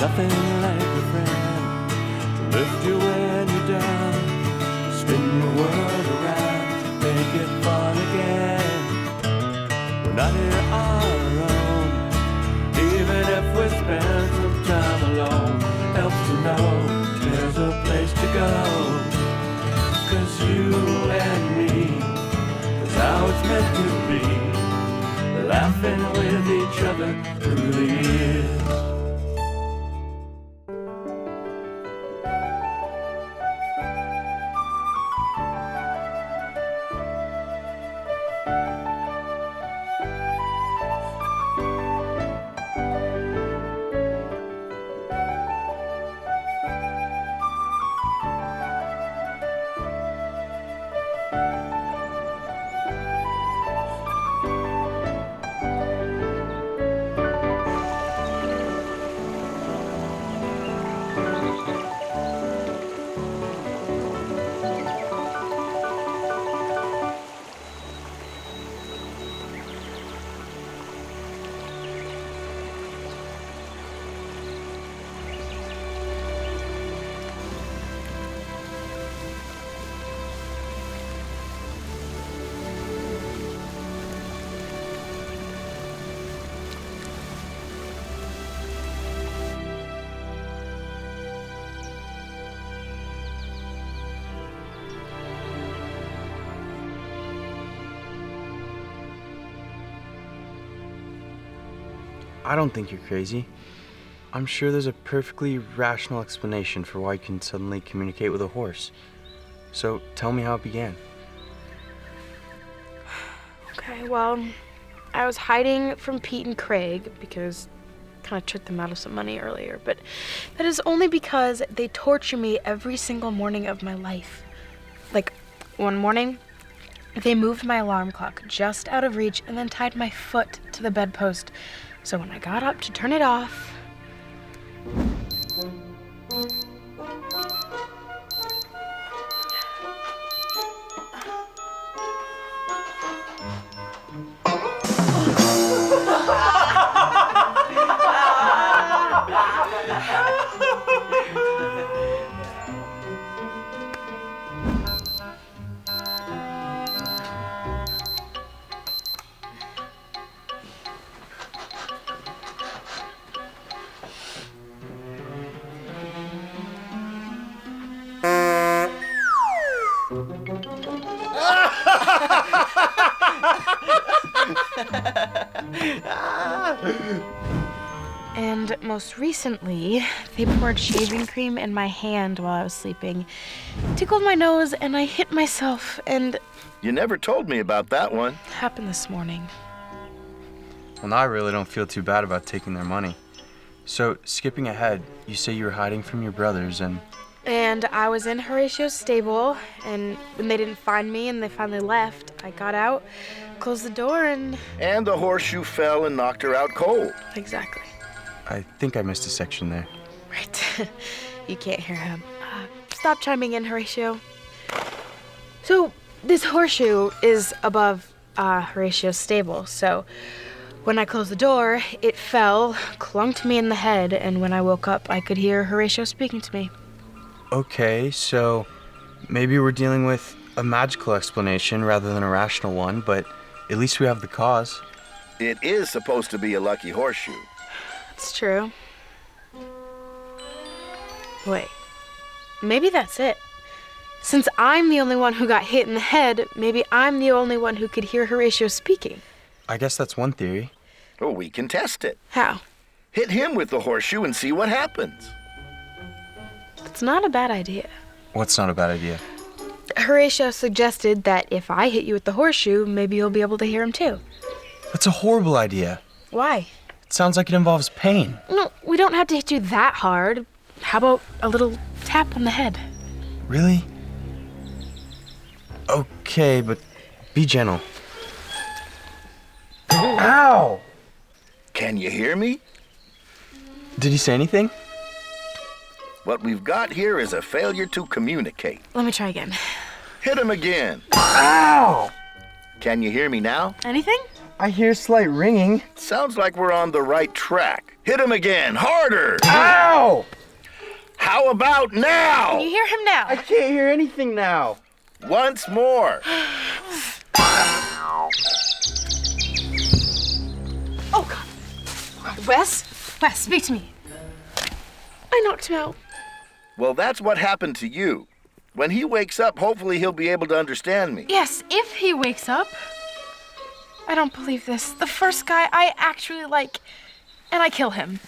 Nothing like a friend to lift you when you're down, spin your world around, make it fun again. We're not here on our own, even if we spend some time alone. Helps to know there's a place to go, 'cause you and me how it's meant to be, laughing with each other through the years. I don't think you're crazy. I'm sure there's a perfectly rational explanation for why you can suddenly communicate with a horse. So tell me how it began. Okay, well, I was hiding from Pete and Craig because I kind of tricked them out of some money earlier, but that is only because they torture me every single morning of my life. Like, one morning, they moved my alarm clock just out of reach and then tied my foot to the bedpost. So when I got up to turn it off, and most recently, they poured shaving cream in my hand while I was sleeping, tickled my nose, and I hit myself, and... You never told me about that one. happened this morning. Well, now I really don't feel too bad about taking their money. So, skipping ahead, you say you were hiding from your brothers And I was in Horatio's stable, and when they didn't find me and they finally left, I got out, closed the door, and... And the horseshoe fell and knocked her out cold. Exactly. I think I missed a section there. Right. You can't hear him. Stop chiming in, Horatio. So, this horseshoe is above Horatio's stable, so when I closed the door, it fell, clunked me in the head, and when I woke up, I could hear Horatio speaking to me. Okay, so maybe we're dealing with a magical explanation rather than a rational one, but at least we have the cause. It is supposed to be a lucky horseshoe. It's true. Wait, maybe that's it. Since I'm the only one who got hit in the head, maybe I'm the only one who could hear Horatio speaking. I guess that's one theory. Oh, we can test it. How? Hit him with the horseshoe and see what happens. It's not a bad idea. What's not a bad idea? Horatio suggested that if I hit you with the horseshoe, maybe you'll be able to hear him too. That's a horrible idea. Why? It sounds like it involves pain. No, we don't have to hit you that hard. How about a little tap on the head? Really? Okay, but be gentle. Ow! Can you hear me? Did he say anything? What we've got here is a failure to communicate. Let me try again. Hit him again. Ow! Can you hear me now? Anything? I hear slight ringing. Sounds like we're on the right track. Hit him again, harder. Ow! How about now? Can you hear him now? I can't hear anything now. Once more. Oh, God. Wes, speak to me. I knocked him out. Well, that's what happened to you. When he wakes up, hopefully he'll be able to understand me. Yes, if he wakes up. I don't believe this. The first guy I actually like, and I kill him.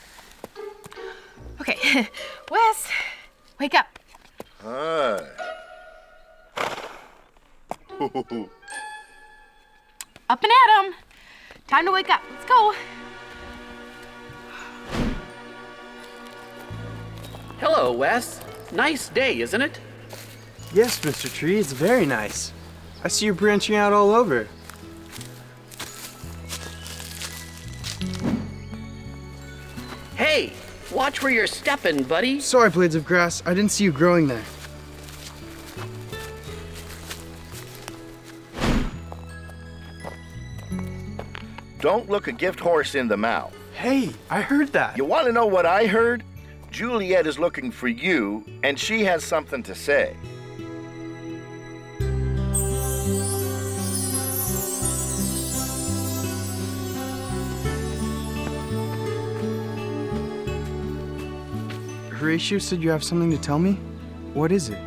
Okay, Wes, wake up. Hi. Up and at 'em. Time to wake up. Let's go. Hello, Wes. Nice day, isn't it? Yes, Mr. Tree, it's very nice. I see you're branching out all over. Hey, watch where you're stepping, buddy. Sorry, blades of grass. I didn't see you growing there. Don't look a gift horse in the mouth. Hey, I heard that. You want to know what I heard? Juliet is looking for you, and she has something to say. Horatio said you have something to tell me? What is it?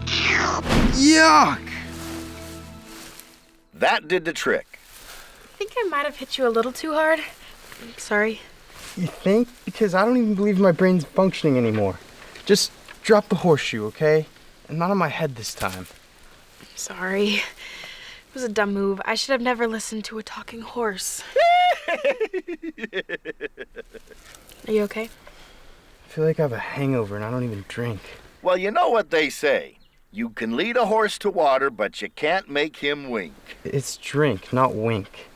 Yuck! That did the trick. I think I might have hit you a little too hard. I'm sorry. You think? Because I don't even believe my brain's functioning anymore. Just drop the horseshoe, okay? And not on my head this time. Sorry. It was a dumb move. I should have never listened to a talking horse. Are you okay? I feel like I have a hangover and I don't even drink. Well, you know what they say. You can lead a horse to water, but you can't make him wink. It's drink, not wink.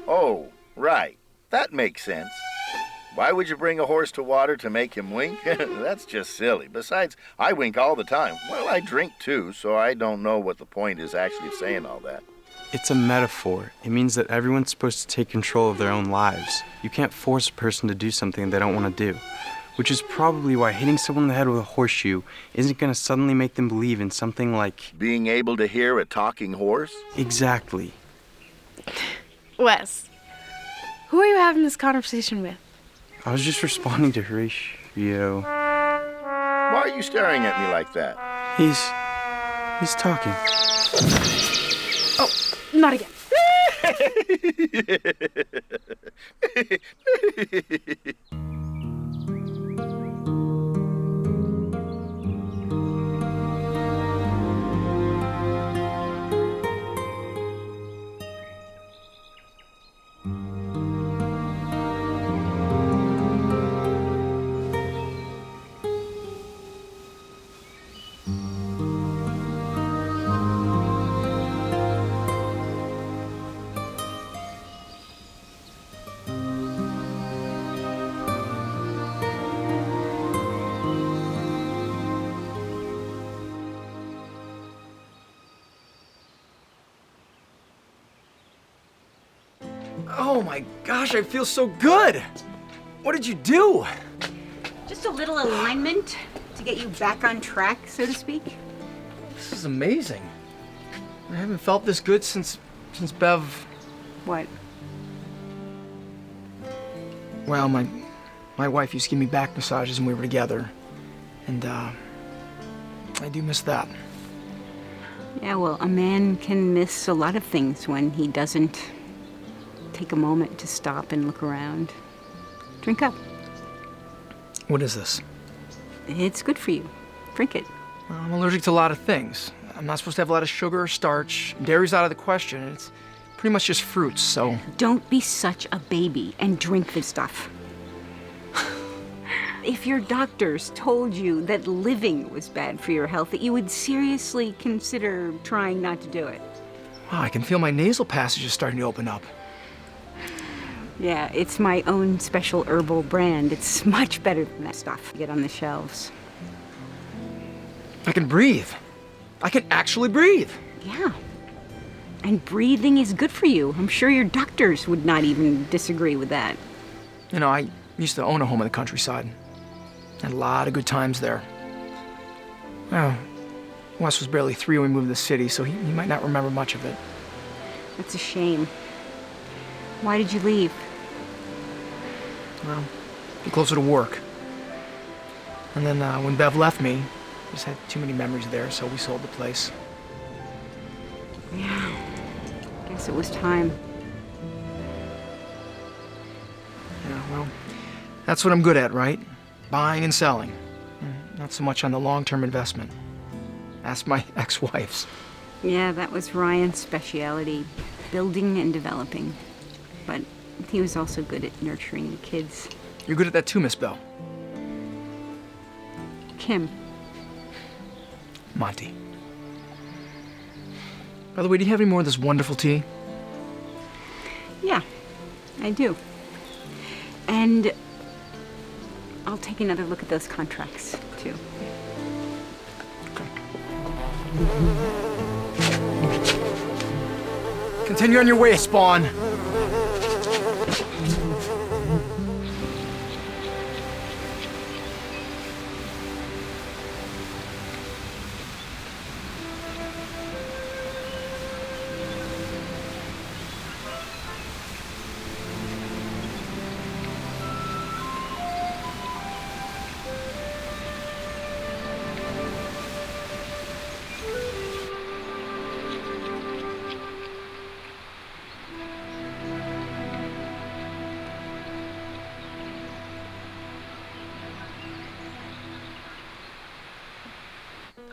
Oh, right. That makes sense. Why would you bring a horse to water to make him wink? That's just silly. Besides, I wink all the time. Well, I drink too, so I don't know what the point is actually of saying all that. It's a metaphor. It means that everyone's supposed to take control of their own lives. You can't force a person to do something they don't want to do. Which is probably why hitting someone in the head with a horseshoe isn't going to suddenly make them believe in something like... Being able to hear a talking horse? Exactly. Wes, who are you having this conversation with? I was just responding to Horatio. Why are you staring at me like that? He's talking. Oh, not again. Oh my gosh, I feel so good! What did you do? Just a little alignment to get you back on track, so to speak. This is amazing. I haven't felt this good since Bev... What? Well, my wife used to give me back massages when we were together. And, I do miss that. Yeah, well, a man can miss a lot of things when he doesn't take a moment to stop and look around. Drink up. What is this? It's good for you. Drink it. Well, I'm allergic to a lot of things. I'm not supposed to have a lot of sugar or starch. Dairy's out of the question. It's pretty much just fruits, so... Don't be such a baby and drink this stuff. If your doctors told you that living was bad for your health, that you would seriously consider trying not to do it. Wow, I can feel my nasal passages starting to open up. Yeah, it's my own special herbal brand. It's much better than that stuff you get on the shelves. I can breathe. I can actually breathe. Yeah. And breathing is good for you. I'm sure your doctors would not even disagree with that. You know, I used to own a home in the countryside. Had a lot of good times there. Well, Wes was barely 3 when we moved to the city, so he might not remember much of it. That's a shame. Why did you leave? Well, be closer to work. And then when Bev left me, just had too many memories there, so we sold the place. Yeah. Guess it was time. Yeah, well, that's what I'm good at, right? Buying and selling. Not so much on the long-term investment. Ask my ex-wives. Yeah, that was Ryan's specialty, building and developing. But he was also good at nurturing the kids. You're good at that too, Miss Bell. Kim. Monty. By the way, do you have any more of this wonderful tea? Yeah, I do. And I'll take another look at those contracts, too. Continue on your way, Spawn.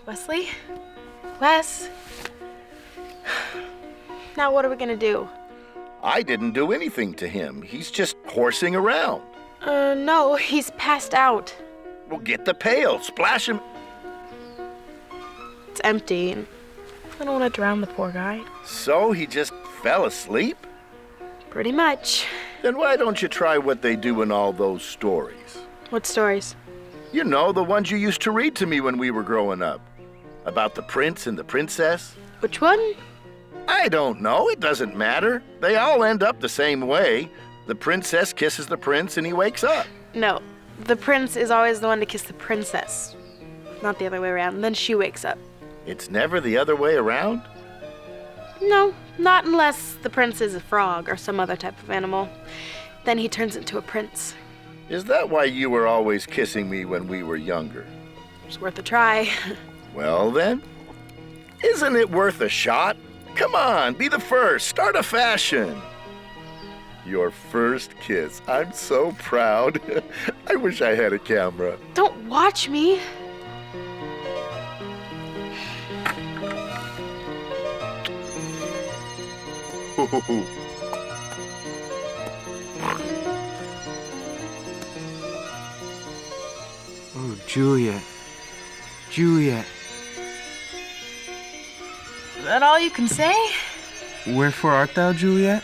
Wesley? Wes? Now what are we gonna do? I didn't do anything to him. He's just horsing around. No, he's passed out. Well, get the pail, splash him. It's empty, and I don't want to drown the poor guy. So he just fell asleep? Pretty much. Then why don't you try what they do in all those stories? What stories? You know, the ones you used to read to me when we were growing up. About the prince and the princess. Which one? I don't know. It doesn't matter. They all end up the same way. The princess kisses the prince and he wakes up. No, the prince is always the one to kiss the princess. Not the other way around. Then she wakes up. It's never the other way around? No, not unless the prince is a frog or some other type of animal. Then he turns into a prince. Is that why you were always kissing me when we were younger? It's worth a try. Well then, isn't it worth a shot? Come on, be the first. Start a fashion. Your first kiss. I'm so proud. I wish I had a camera. Don't watch me. Oh, Juliet. Juliet. Is that all you can say? Wherefore art thou, Juliet?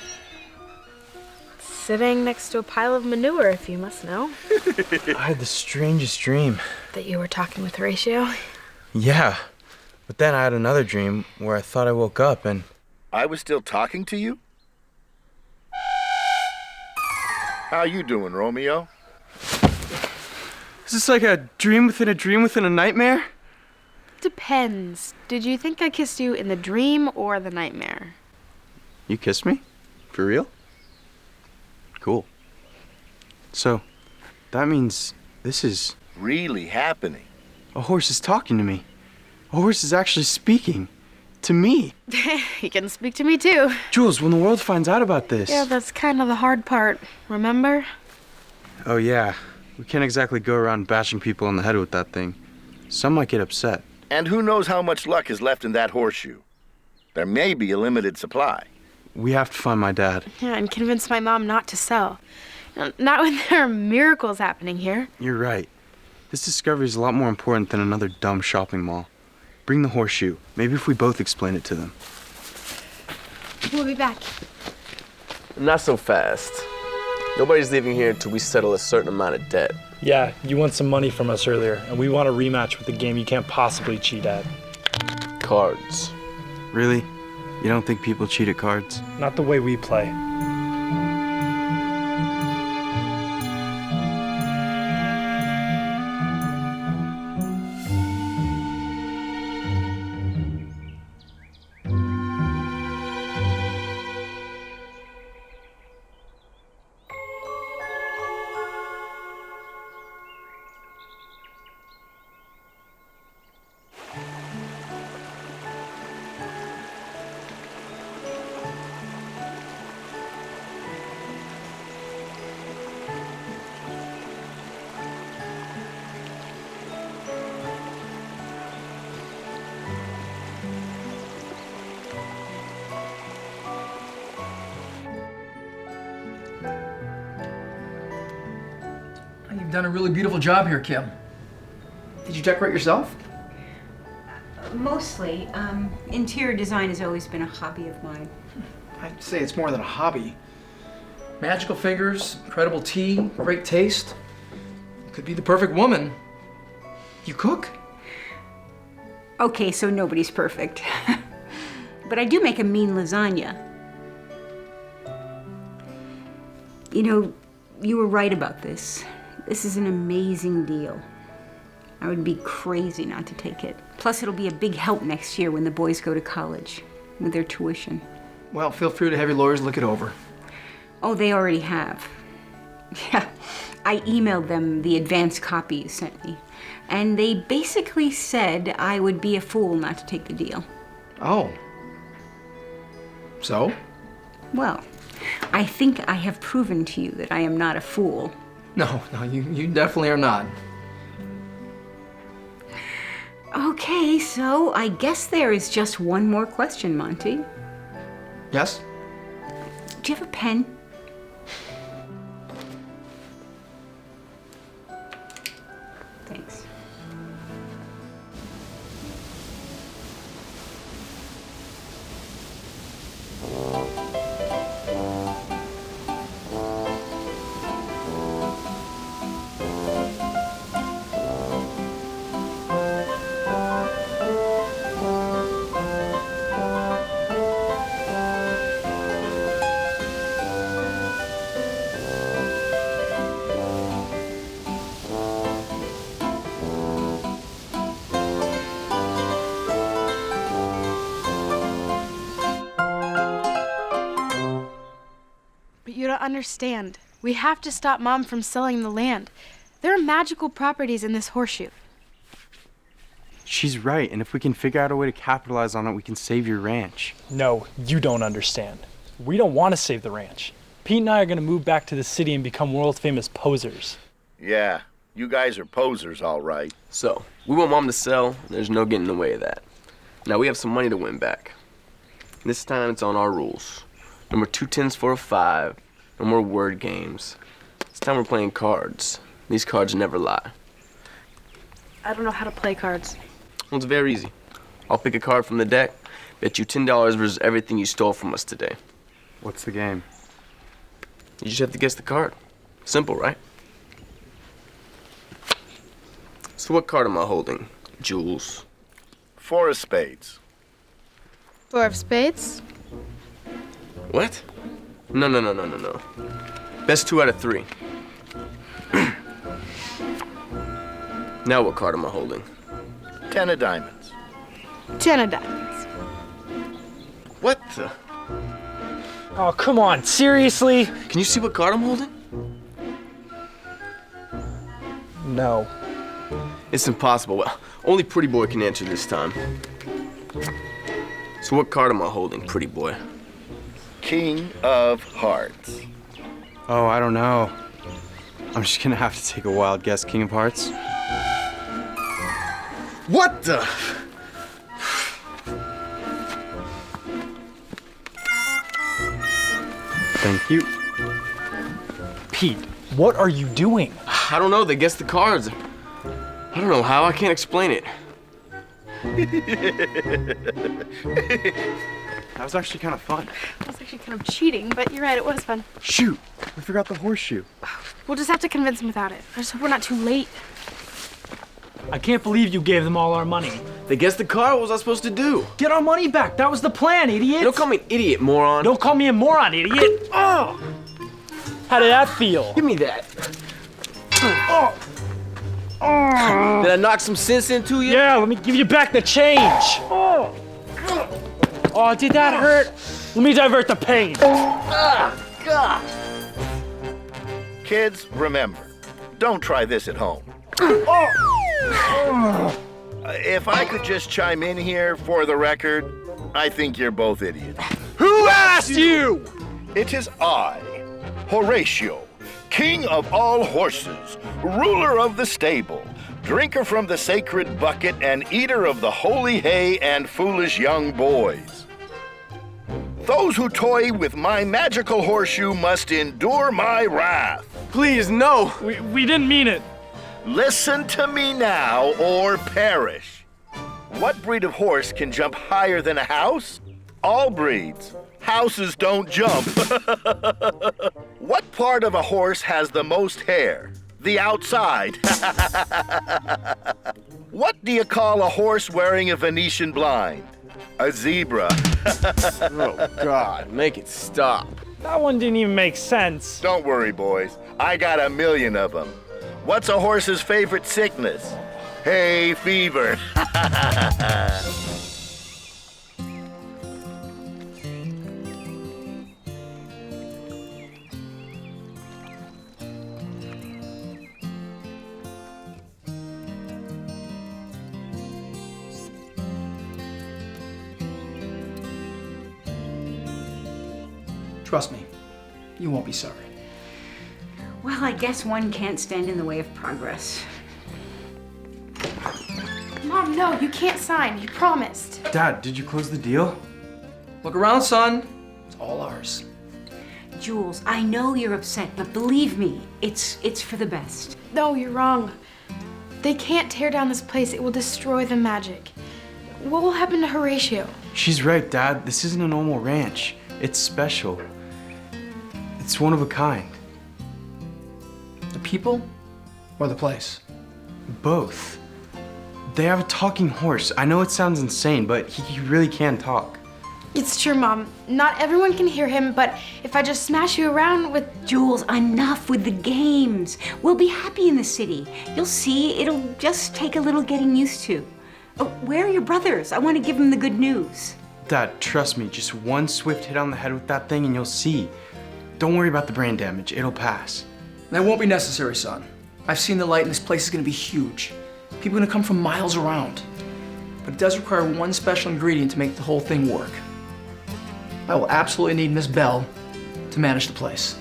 Sitting next to a pile of manure, if you must know. I had the strangest dream. That you were talking with Horatio? Yeah, but then I had another dream where I thought I woke up and... I was still talking to you? How you doing, Romeo? Is this like a dream within a nightmare? Depends. Did you think I kissed you in the dream or the nightmare? You kissed me? For real? Cool. So, that means this is... Really happening. A horse is talking to me. A horse is actually speaking. To me. He can speak to me too. Jules, when the world finds out about this... Yeah, that's kind of the hard part. Remember? Oh yeah. We can't exactly go around bashing people on the head with that thing. Some might get upset. And who knows how much luck is left in that horseshoe? There may be a limited supply. We have to find my dad. Yeah, and convince my mom not to sell. Not when there are miracles happening here. You're right. This discovery is a lot more important than another dumb shopping mall. Bring the horseshoe. Maybe if we both explain it to them. We'll be back. Not so fast. Nobody's leaving here until we settle a certain amount of debt. Yeah, you won some money from us earlier, and we want a rematch with a game you can't possibly cheat at. Cards. Really? You don't think people cheat at cards? Not the way we play. You've done a really beautiful job here, Kim. Did you decorate yourself? Mostly. Interior design has always been a hobby of mine. I'd say it's more than a hobby. Magical fingers, incredible tea, great taste. Could be the perfect woman. You cook? Okay, so nobody's perfect. But I do make a mean lasagna. You know, you were right about this. This is an amazing deal. I would be crazy not to take it. Plus, it'll be a big help next year when the boys go to college with their tuition. Well, feel free to have your lawyers look it over. Oh, they already have. Yeah, I emailed them the advance copy you sent me. And they basically said I would be a fool not to take the deal. Oh. So? Well, I think I have proven to you that I am not a fool. No, you definitely are not. Okay, so I guess there is just one more question, Monty. Yes? Do you have a pen? Thanks. You don't understand. We have to stop Mom from selling the land. There are magical properties in this horseshoe. She's right, and if we can figure out a way to capitalize on it, we can save your ranch. No, you don't understand. We don't want to save the ranch. Pete and I are going to move back to the city and become world-famous posers. Yeah, you guys are posers, all right. So, we want Mom to sell, and there's no getting in the way of that. Now, we have some money to win back. This time, it's on our rules. Number 2 tens for a 5. No more word games. This time we're playing cards. These cards never lie. I don't know how to play cards. Well, it's very easy. I'll pick a card from the deck, bet you $10 versus everything you stole from us today. What's the game? You just have to guess the card. Simple, right? So what card am I holding, Jules? 4 of spades. 4 of spades? What? No. Best 2 out of 3. Now what card am I holding? 10 of diamonds. 10 of diamonds. What the? Oh, come on, seriously? Can you see what card I'm holding? No. It's impossible. Well, only Pretty Boy can answer this time. So what card am I holding, Pretty Boy? King of hearts. Oh, I don't know. I'm just gonna have to take a wild guess. King of Hearts? What the? Thank you. Pete, what are you doing? I don't know. They guessed the cards. I don't know how. I can't explain it. That was actually kind of fun. That was actually kind of cheating, but you're right, it was fun. Shoot! We forgot the horseshoe. We'll just have to convince him without it. I just hope we're not too late. I can't believe you gave them all our money. They guessed the card. What was I supposed to do? Get our money back. That was the plan, idiot. Don't call me an idiot, moron. Don't call me a moron, idiot. Oh! How did that feel? Give me that. Did I knock some sense into you? Yeah, let me give you back the change. Oh, did that hurt? Let me divert the pain. God. Kids, remember, don't try this at home. If I could just chime in here for the record, I think you're both idiots. Who asked you? It is I, Horatio, king of all horses, ruler of the stable, drinker from the sacred bucket, and eater of the holy hay and foolish young boys. Those who toy with my magical horseshoe must endure my wrath. Please, no. We didn't mean it. Listen to me now or perish. What breed of horse can jump higher than a house? All breeds. Houses don't jump. What part of a horse has the most hair? The outside. What do you call a horse wearing a Venetian blind? A zebra. Oh, God, make it stop. That one didn't even make sense. Don't worry, boys. I got a million of them. What's a horse's favorite sickness? Hay fever. Trust me, you won't be sorry. Well, I guess one can't stand in the way of progress. Mom, no, you can't sign. You promised. Dad, did you close the deal? Look around, son. It's all ours. Jules, I know you're upset, but believe me, it's for the best. No, you're wrong. They can't tear down this place. It will destroy the magic. What will happen to Horatio? She's right, Dad. This isn't a normal ranch. It's special. It's one of a kind. The people or the place? Both. They have a talking horse. I know it sounds insane, but he really can talk. It's true, Mom. Not everyone can hear him, but if I just smash you around with... Jules, enough with the games. We'll be happy in the city. You'll see, it'll just take a little getting used to. Oh, where are your brothers? I want to give them the good news. Dad, trust me, just one swift hit on the head with that thing and you'll see. Don't worry about the brain damage, it'll pass. That won't be necessary, son. I've seen the light and this place is gonna be huge. People are gonna come from miles around. But it does require one special ingredient to make the whole thing work. I will absolutely need Miss Bell to manage the place.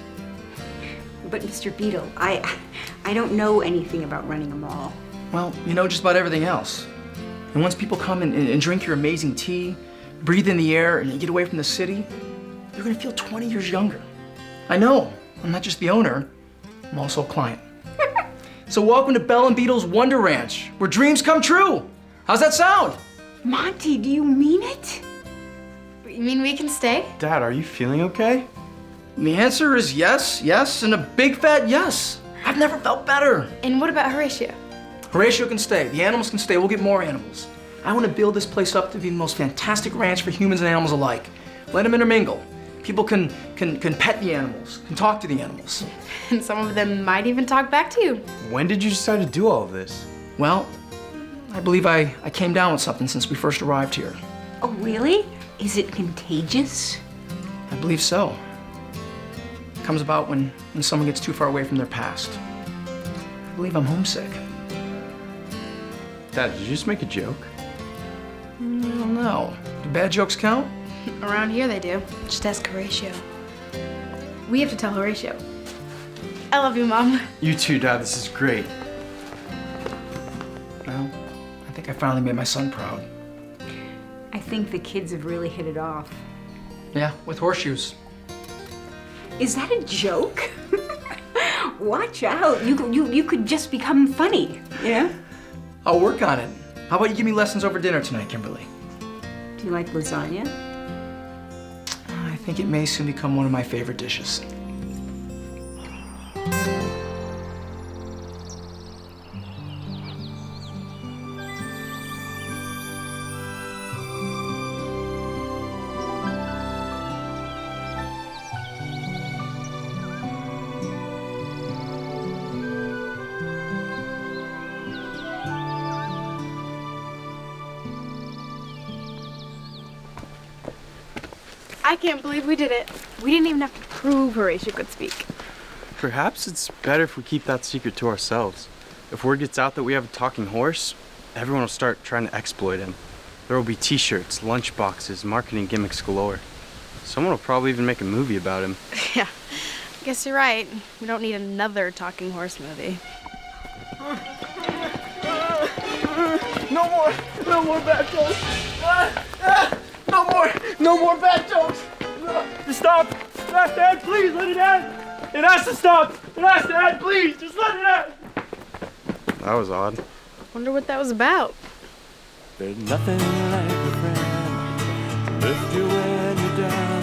But Mr. Beetle, I don't know anything about running a mall. Well, you know just about everything else. And once people come and drink your amazing tea, breathe in the air, and get away from the city, you're gonna feel 20 years younger. I know, I'm not just the owner, I'm also a client. So welcome to Bell and Beetle's Wonder Ranch, where dreams come true. How's that sound? Monty, do you mean it? You mean we can stay? Dad, are you feeling okay? The answer is yes, yes, and a big fat yes. I've never felt better. And what about Horatio? Horatio can stay, the animals can stay, we'll get more animals. I want to build this place up to be the most fantastic ranch for humans and animals alike. Let them intermingle. People can pet the animals, can talk to the animals. And some of them might even talk back to you. When did you decide to do all of this? Well, I believe I came down with something since we first arrived here. Oh, really? Is it contagious? I believe so. It comes about when someone gets too far away from their past. I believe I'm homesick. Dad, did you just make a joke? I don't know. Do bad jokes count? Around here they do. Just ask Horatio. We have to tell Horatio. I love you, Mom. You too, Dad. This is great. Well, I think I finally made my son proud. I think the kids have really hit it off. Yeah, with horseshoes. Is that a joke? Watch out. You could just become funny, yeah? I'll work on it. How about you give me lessons over dinner tonight, Kimberly? Do you like lasagna? I think it may soon become one of my favorite dishes. I can't believe we did it. We didn't even have to prove Horatio could speak. Perhaps it's better if we keep that secret to ourselves. If word gets out that we have a talking horse, everyone will start trying to exploit him. There will be t-shirts, lunch boxes, marketing gimmicks galore. Someone will probably even make a movie about him. Yeah, I guess you're right. We don't need another talking horse movie. No more bad jokes. No more bad jokes. Stop! Dad, please let it end! It has to stop! It has to end, please! Just let it end! That was odd. Wonder what that was about. There's nothing like a friend to lift you when you're down,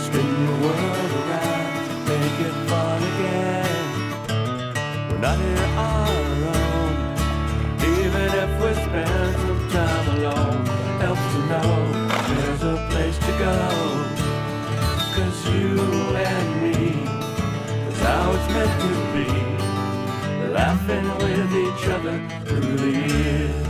spin your world around, make it fun again. We're not here on our own, even if we spend some time alone. Helps to know there's a place to go, 'cause you and me is how it's meant to be, laughing with each other through the years.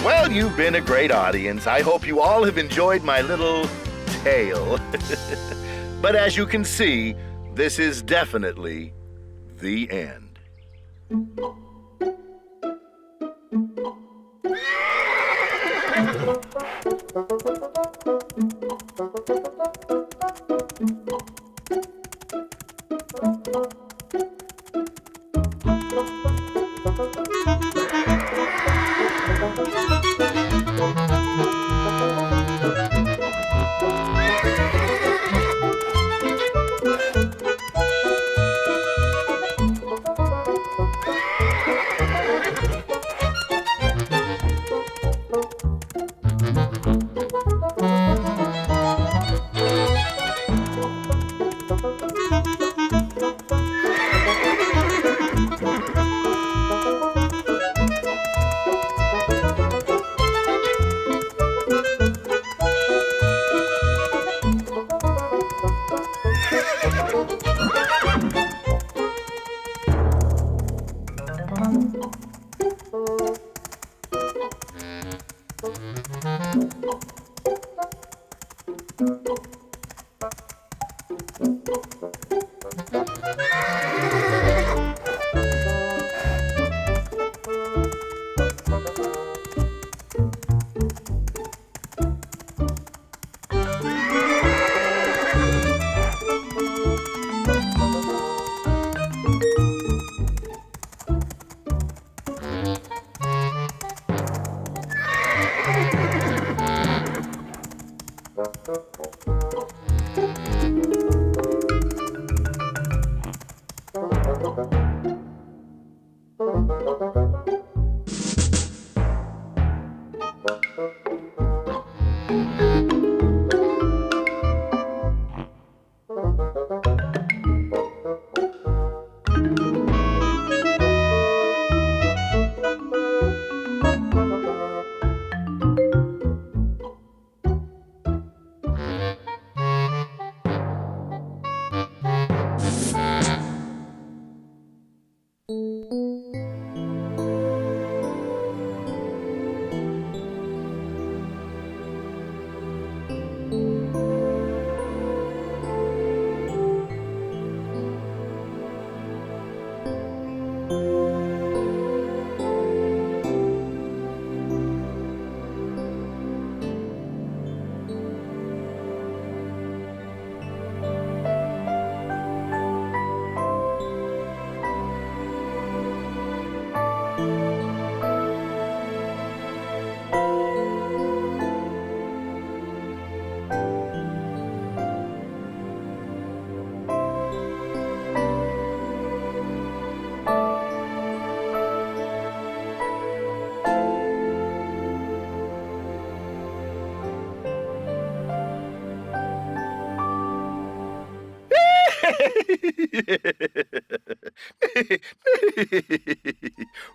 Well, you've been a great audience. I hope you all have enjoyed my little tale. But as you can see, this is definitely the end.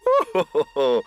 Oh,